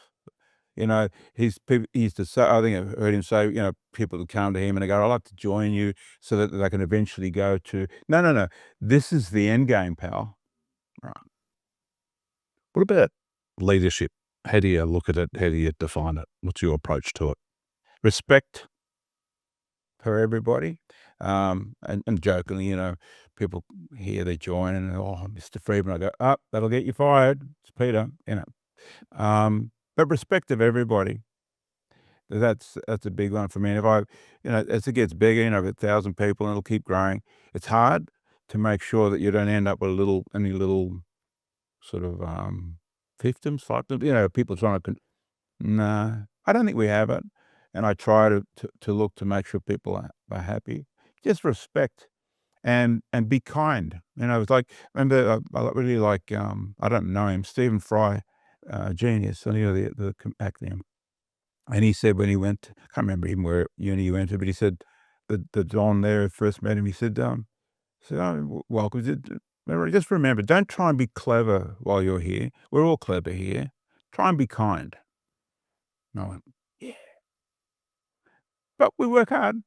He used to say, I think I've heard him say, people would come to him and they go, I'd like to join you so that they can eventually go to, no, this is the end game, pal. Right. What about leadership? How do you look at it? How do you define it? What's your approach to it? Respect for everybody. And jokingly, people here, they join and, Mr. Freedman, I go, that'll get you fired. It's Peter, but respect of everybody. That's a big one for me. And if as it gets bigger, 1,000 people, and it'll keep growing, it's hard to make sure that you don't end up with any little sort of fiefdoms, people trying to. Nah, I don't think we have it, and I try to look to make sure people are happy. Just respect and be kind. It's like, remember, I really like I don't know him, Stephen Fry, genius. So the acronym. And he said when he went, I can't remember even where uni he went to, but he said the Don there first met him. He said, welcome. Just remember, don't try and be clever while you're here. We're all clever here. Try and be kind. And I went, yeah. But we work hard,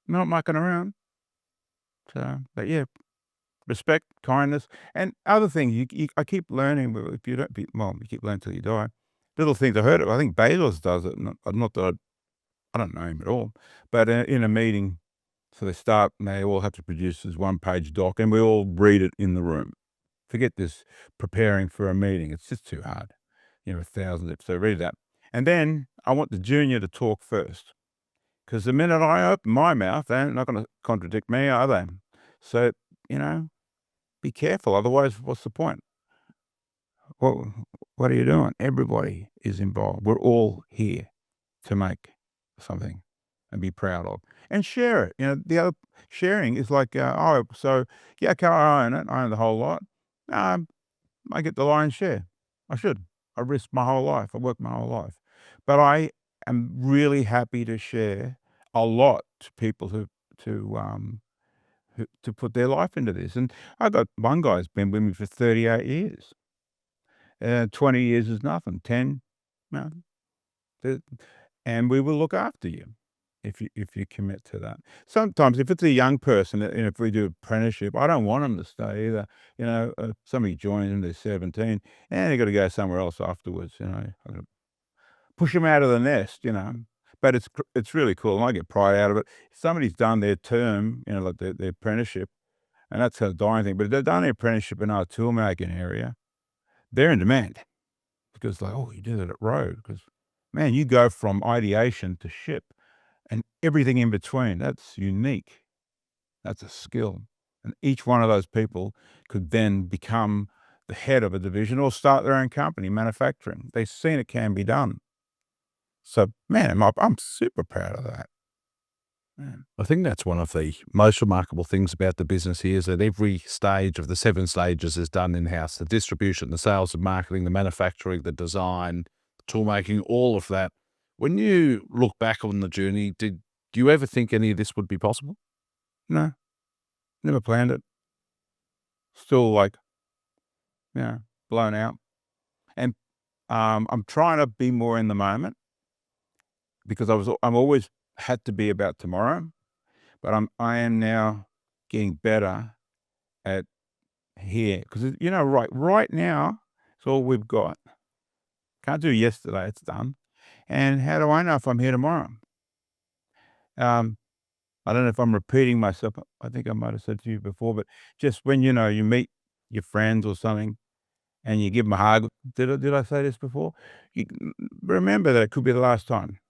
not mucking around. So, but yeah, respect, kindness, and other things. I keep learning. If you don't, you keep learning till you die. Little things. I heard it. I think Bezos does it. Not that I don't know him at all, but in a meeting, so they start and they all have to produce this one-page doc, and we all read it in the room. Forget this preparing for a meeting. It's just too hard. 1,000. So read that, and then I want the junior to talk first, because the minute I open my mouth, they're not going to contradict me, are they? So be careful. Otherwise, what's the point? What are you doing? Everybody is involved. We're all here to make something and be proud of and share it. The other sharing is like, okay, I own it. I own the whole lot. I get the lion's share. I should. I risked my whole life. I worked my whole life. But I am really happy to share a lot to people who put their life into this. And I got one guy's been with me for 38 years. 20 years is nothing. 10, and we will look after you if you commit to that. Sometimes if it's a young person, if we do apprenticeship, I don't want them to stay either. Somebody joins them, they're 17, and they got to go somewhere else afterwards. I gotta push them out of the nest. but it's really cool, and I get pride out of it. If somebody's done their term, like their apprenticeship, and that's a dying thing, but if they've done their apprenticeship in our tool making area, they're in demand because like, oh, you did it at Røde, because man, you go from ideation to ship and everything in between. That's unique. That's a skill. And each one of those people could then become the head of a division or start their own company, manufacturing. They've seen it can be done. So, man, I'm super proud of that. Man. I think that's one of the most remarkable things about the business here is that every stage of the 7 stages is done in-house. The distribution, the sales, the marketing, the manufacturing, the design, the tool making, all of that. When you look back on the journey, did you ever think any of this would be possible? No, never planned it. Still like, blown out. And I'm trying to be more in the moment because I'm always had to be about tomorrow, but I am now getting better at here because right now it's all we've got. Can't do yesterday; it's done. And how do I know if I'm here tomorrow? I don't know if I'm repeating myself. I think I might have said to you before, but just when you meet your friends or something, and you give them a hug. Did I say this before? You remember that it could be the last time.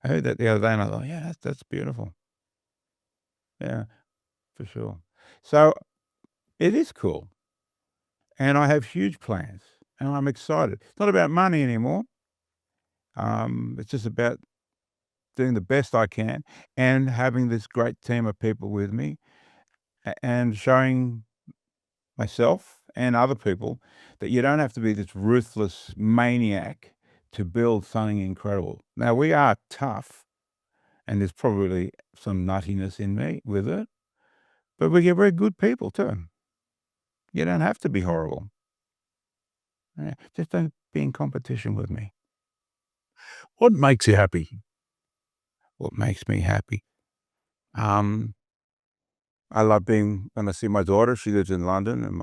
I heard that the other day, and I thought, yeah, that's beautiful. Yeah, for sure. So it is cool, and I have huge plans, and I'm excited. It's not about money anymore. It's just about doing the best I can and having this great team of people with me, and showing myself and other people that you don't have to be this ruthless maniac to build something incredible. Now, we are tough, and there's probably some nuttiness in me with it, but we get very good people too. You don't have to be horrible. Yeah, just don't be in competition with me. What makes you happy? What makes me happy? I love when I see my daughter. She lives in London, and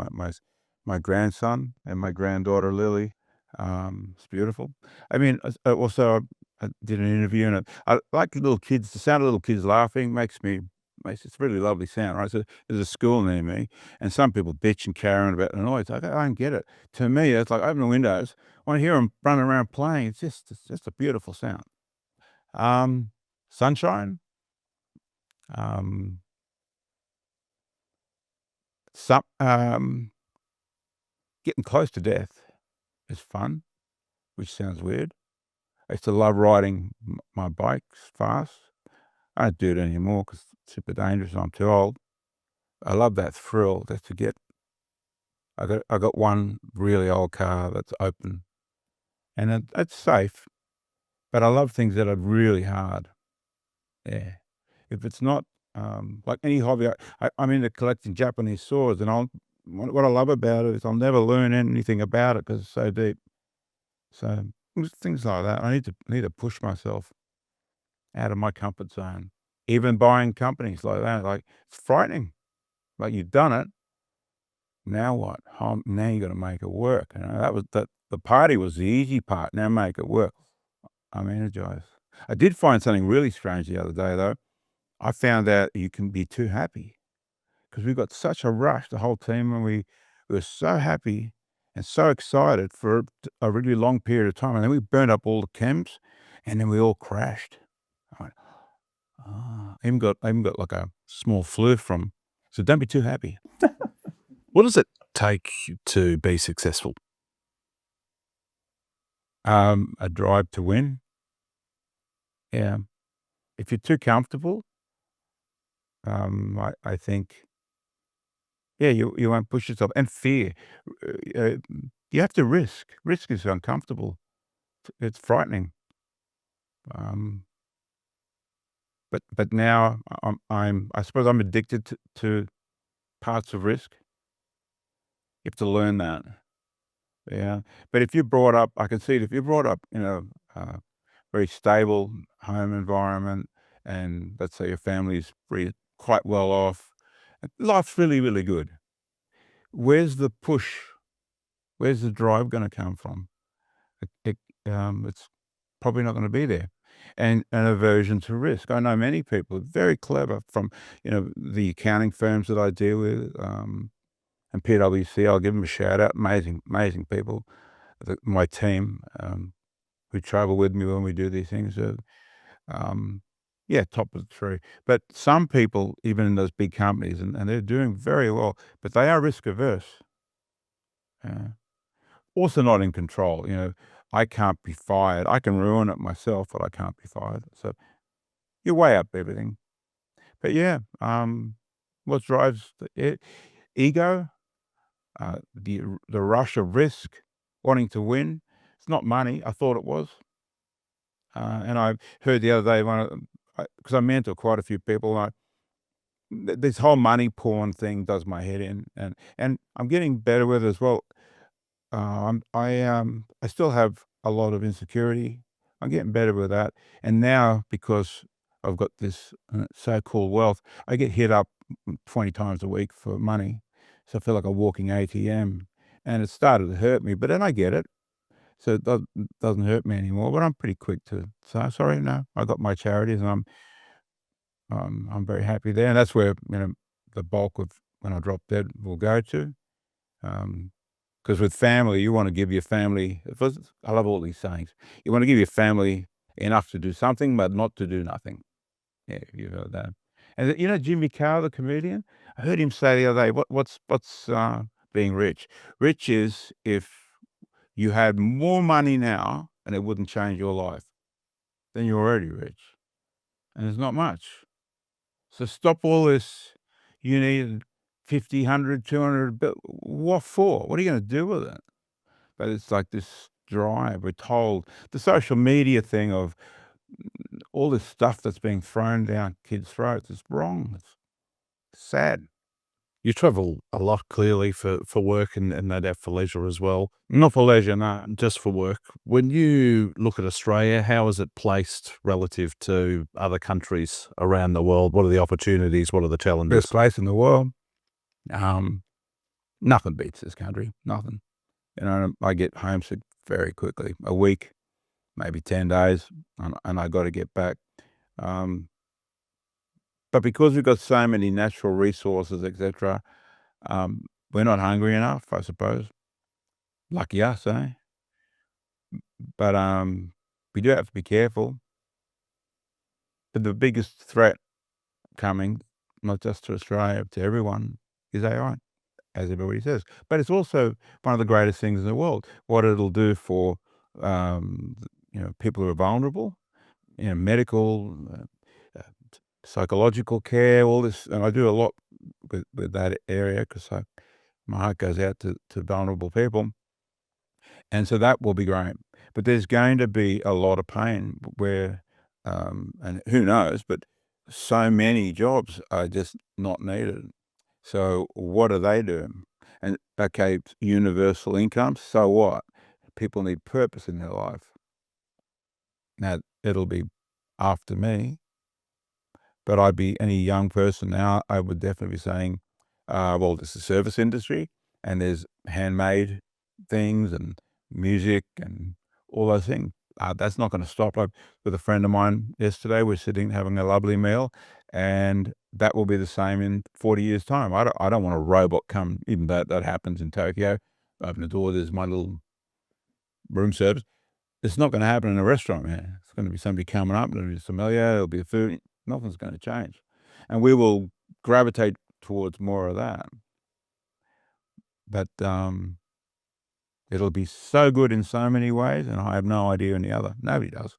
my grandson and my granddaughter Lily. It's beautiful. I mean, also I did an interview, and I like little kids. The sound of little kids laughing makes it's a really lovely sound, right? So there's a school near me, and some people bitch and carry on about the noise. I don't get it. To me, it's like open the windows. When I hear them running around playing, it's just a beautiful sound. Sunshine. Um, Getting close to death is fun, which sounds weird. I used to love riding my bikes fast. I don't do it anymore because it's super dangerous and I'm too old. I love that thrill just to get. I got one really old car that's open, and it's safe. But I love things that are really hard. Yeah, if it's not like any hobby, I'm into collecting Japanese swords, and what I love about it is I'll never learn anything about it because it's so deep. So things like that. I need to push myself out of my comfort zone. Even buying companies like that, like it's frightening. Like you've done it. Now what? Now you got to make it work. That was the party was the easy part. Now make it work. I'm energized. I did find something really strange the other day though. I found out you can be too happy because we got such a rush, the whole team, and we were so happy and so excited for a really long period of time, and then we burned up all the chems, and then we all crashed. I went, I even got like a small flu from. So don't be too happy. What does it take to be successful? A drive to win. Yeah. If you're too comfortable, I think, yeah, you won't push yourself. And fear. You have to risk. Risk is uncomfortable. It's frightening. But now I suppose I'm addicted to parts of risk. You have to learn that. Yeah. But if you're brought up, I can see it, if you're brought up in a very stable home environment, and let's say your family's quite well off, life's really, really good. Where's the push? Where's the drive going to come from? It's probably not going to be there. and an aversion to risk. I know many people very clever from, the accounting firms that I deal with, and PwC. I'll give them a shout out. Amazing, amazing people. My team, who travel with me when we do these things. Yeah, top of the tree. But some people, even in those big companies, and they're doing very well, but they are risk averse. Also not in control. I can't be fired. I can ruin it myself, but I can't be fired. So you weigh up everything. But yeah, what drives ego, the rush of risk, wanting to win. It's not money. I thought it was. And I heard the other day, because I mentor quite a few people, this whole money porn thing does my head in, and I'm getting better with it as well. I still have a lot of insecurity. I'm getting better with that, and now because I've got this so-called wealth, I get hit up 20 times a week for money, so I feel like a walking ATM, and it started to hurt me, but then I get it, so it doesn't hurt me anymore. But I'm pretty quick to say sorry. No, I got my charities, and I'm very happy there, and that's where the bulk of when I drop dead will go to. Because with family, you want to give your family. I love all these sayings. You want to give your family enough to do something, but not to do nothing. Yeah, you've heard that. And Jimmy Carr, the comedian, I heard him say the other day, what's being rich? Rich is if you had more money now and it wouldn't change your life, then you're already rich. And there's not much. So stop all this. You need 50, 100, 200. What for? What are you going to do with it? But it's like this drive. We're told the social media thing of all this stuff that's being thrown down kids' throats is wrong. It's sad. You travel a lot, clearly, for work and no doubt for leisure as well. Not for leisure, no. Just for work. When you look at Australia, how is it placed relative to other countries around the world? What are the opportunities? What are the challenges? Best place in the world. Nothing beats this country. Nothing. I get homesick very quickly. A week, maybe 10 days, and I got to get back. But because we've got so many natural resources, etc., we're not hungry enough, I suppose. Lucky us, eh? But we do have to be careful. But the biggest threat coming, not just to Australia, to everyone, is AI, as everybody says. But it's also one of the greatest things in the world. What it'll do for people who are vulnerable, medical, psychological care, all this. And I do a lot with that area because my heart goes out to vulnerable people. And so that will be great. But there's going to be a lot of pain where, and who knows, but so many jobs are just not needed. So what do they do? And okay, universal income, so what? People need purpose in their life. Now, it'll be after me, but I'd be any young person now, I would definitely be saying, well, there's the service industry, and there's handmade things and music and all those things. That's not going to stop. With a friend of mine yesterday, we're sitting having a lovely meal, and that will be the same in 40 years' time. I don't want a robot come, even though that happens in Tokyo. Open the door, there's my little room service. It's not going to happen in a restaurant, man. It's going to be somebody coming up, it'll be familiar, it'll be food. Nothing's going to change. And we will gravitate towards more of that. But it'll be so good in so many ways, and I have no idea in the other. Nobody does.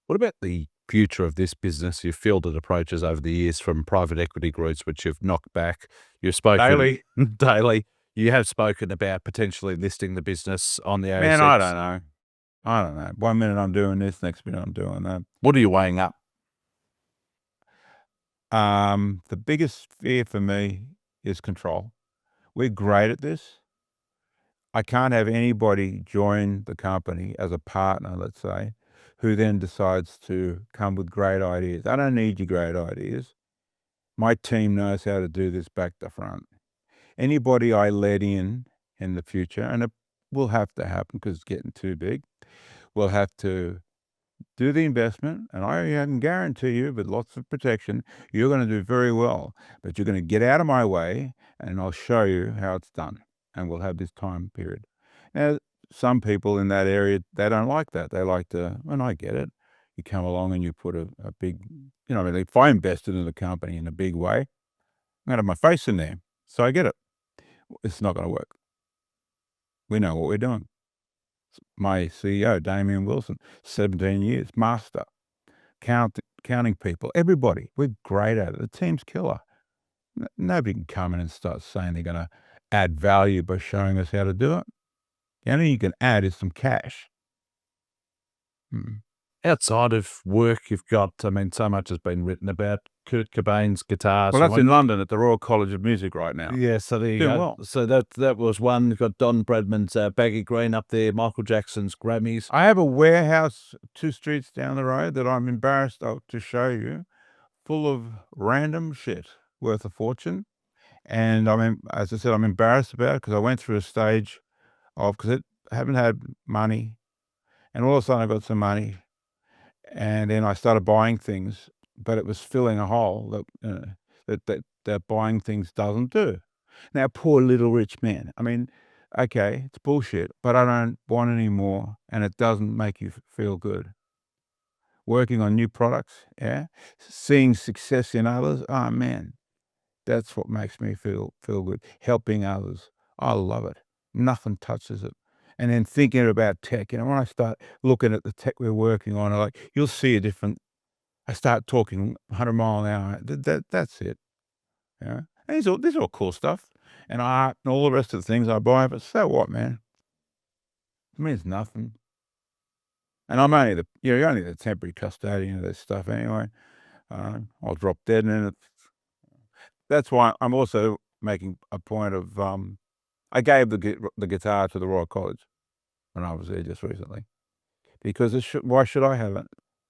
What about the future of this business? You've fielded approaches over the years from private equity groups, which you've knocked back. You've spoken daily. You have spoken about potentially listing the business on the ASX. Man, I don't know. 1 minute I'm doing this, next minute I'm doing that. What are you weighing up? The biggest fear for me is control. We're great at this. I can't have anybody join the company as a partner, let's say, who then decides to come with great ideas. I don't need your great ideas. My team knows how to do this back to front. Anybody I let in the future, and it will have to happen because it's getting too big, will have to do the investment, and I can guarantee you, with lots of protection, you're going to do very well. But you're going to get out of my way, and I'll show you how it's done. And we'll have this time period. Now, some people in that area, they don't like that. They like to, and I get it. You come along and you put a big, I mean, if I invested in the company in a big way, I'm going to have my face in there. So I get it. It's not going to work. We know what we're doing. My CEO, Damien Wilson, 17 years, master, counting people, everybody. We're great at it. The team's killer. Nobody can come in and start saying they're going to add value by showing us how to do it. The only thing you can add is some cash. Outside of work, you've got, I mean, so much has been written about Kurt Cobain's guitars. Well, that's in London at the Royal College of Music right now. Yeah, so there you Doing go. well. So that was one. You've got Don Bradman's Baggy Green up there, Michael Jackson's Grammys. I have a warehouse 2 streets down the road that I'm embarrassed to show you, full of random shit worth a fortune. And I mean, as I said, I'm embarrassed about it because I went through a stage of, because I haven't had money, and all of a sudden I got some money, and then I started buying things, but it was filling a hole that buying things doesn't do. Now, poor little rich man. I mean, okay, it's bullshit, but I don't want any more, and it doesn't make you feel good. Working on new products, yeah, seeing success in others. Oh man, that's what makes me feel good. Helping others, I love it. Nothing touches it. And then thinking about tech, when I start looking at the tech we're working on, like, you'll see a different. I start talking 100 mile an hour. That's it. Yeah, and these are all cool stuff, and art and all the rest of the things I buy. But so what, man? It means nothing. And I'm only you're only the temporary custodian of this stuff anyway. I'll drop dead in it. That's why I'm also making a point of. I gave the guitar to the Royal College when I was there just recently, because why should I have it?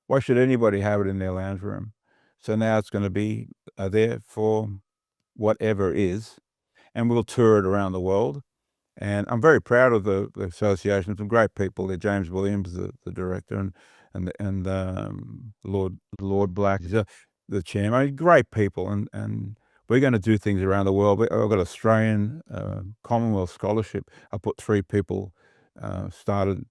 Why should anybody have it in their lounge room? So now it's going to be there for whatever is, and we'll tour it around the world. And I'm very proud of the association. Some great people there. James Williams, the director, and Lord Black, the chairman. I mean, great people, and we're going to do things around the world. I've got Australian Commonwealth Scholarship. I put 3 people started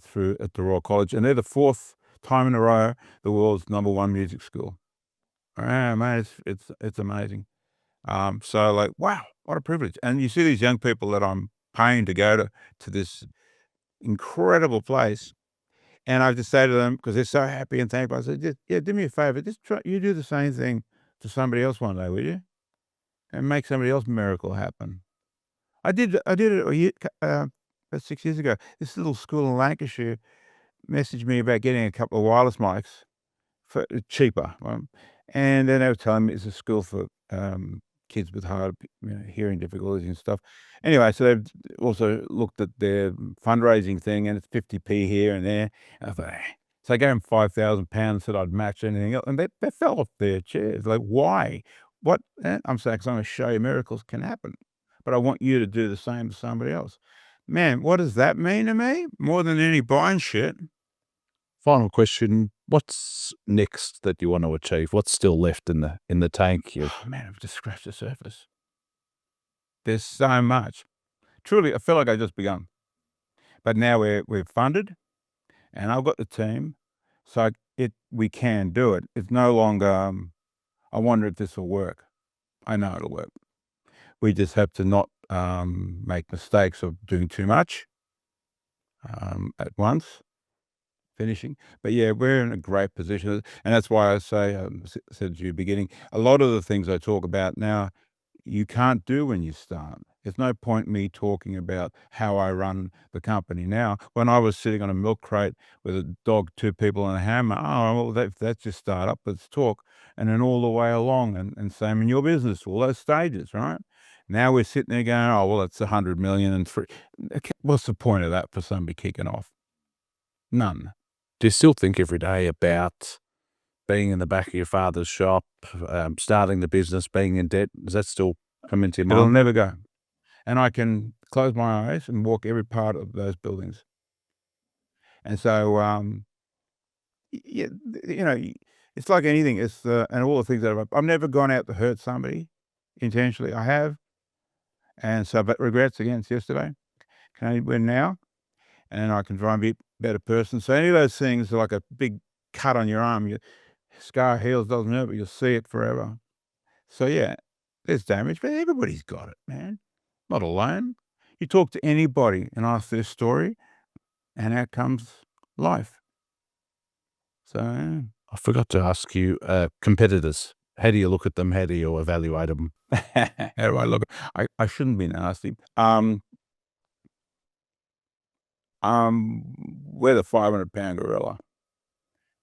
through at the Royal College, and they're the 4th time in a row the world's #1 music school. Man, it's amazing. So like, wow, what a privilege. And you see these young people that I'm paying to go to this incredible place, and I just say to them, because they're so happy and thankful, I said, yeah, do me a favor, just try, you do the same thing to somebody else one day, will you? And make somebody else's miracle happen. I did it a year, about 6 years ago. This little school in Lancashire messaged me about getting a couple of wireless mics for cheaper, and then they were telling me it's a school for kids with hard hearing difficulties and stuff. Anyway, so they've also looked at their fundraising thing, and it's 50p here and there. And I thought, so I gave them £5,000, said I'd match anything else, and they fell off their chairs. Like, why? What? I'm saying, because I'm going to show you miracles can happen, but I want you to do the same to somebody else. Man, what does that mean to me? More than any buying shit. Final question: what's next that you want to achieve? What's still left in the tank? Oh man, I've just scratched the surface. There's so much. Truly, I feel like I've just begun. But now we're funded, and I've got the team, so we can do it. It's no longer. I wonder if this will work. I know it'll work. We just have to not make mistakes of doing too much at once. Finishing, but yeah, we're in a great position, and that's why I say, said to you beginning, a lot of the things I talk about now, you can't do when you start. There's no point me talking about how I run the company now. When I was sitting on a milk crate with a dog, 2 people, and a hammer, oh, well, that's just start up. Let's talk, and then all the way along, and same in your business, all those stages, right? Now we're sitting there going, oh, well, it's 100 million and 3. What's the point of that for somebody kicking off? None. Do you still think every day about being in the back of your father's shop, starting the business, being in debt? Does that still come into your mind? It'll never go. And I can close my eyes and walk every part of those buildings. And so Yeah, you know, it's like anything. It's and all the things that I've never gone out to hurt somebody intentionally. I have, and so but regrets against yesterday. Can only win now, and I can try and be a better person. So any of those things are like a big cut on your arm. Your scar heals, doesn't hurt, but you'll see it forever. So yeah, there's damage, but everybody's got it, man. Not alone. You talk to anybody and ask their story, and out comes life. So yeah. I forgot to ask you, competitors. How do you look at them? How do you evaluate them? How do I look? I shouldn't be nasty. We're the 500-pound gorilla,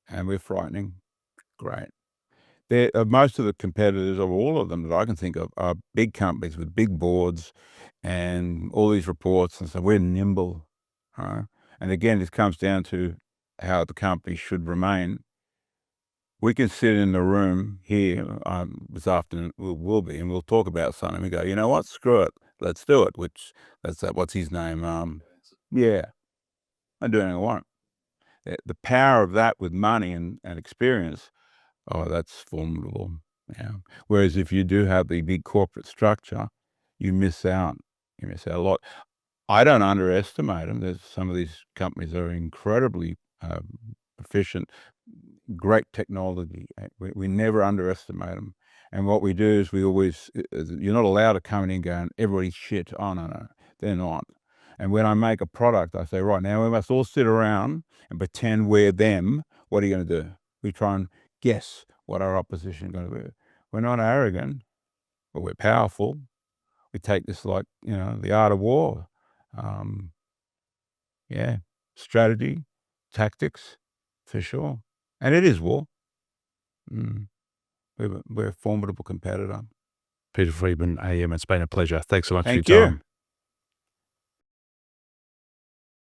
and we're frightening. Great. Most of the competitors, or all of them that I can think of, are big companies with big boards and all these reports, and so we're nimble. And again, this comes down to how the company should remain. We can sit in the room here this afternoon, we'll be, and we'll talk about something. We go, you know what? Screw it. Let's do it. What's his name? Yeah. I do anything I want. The power of that with money and experience, oh, that's formidable. Yeah. Whereas if you do have the big corporate structure, you miss out. You miss out a lot. I don't underestimate them. There's some of these companies that are incredibly efficient, great technology. We never underestimate them. And what we do is you're not allowed to come in and go, everybody's shit. Oh, no, they're not. And when I make a product, I say, right, now we must all sit around and pretend we're them. What are you going to do? We try and guess what our opposition is going to do. We're not arrogant, but we're powerful. We take this like, the art of war. Yeah, strategy, tactics, for sure. And it is war. We're a formidable competitor. Peter Freedman AM, it's been a pleasure. Thanks so much for your Thank you. time.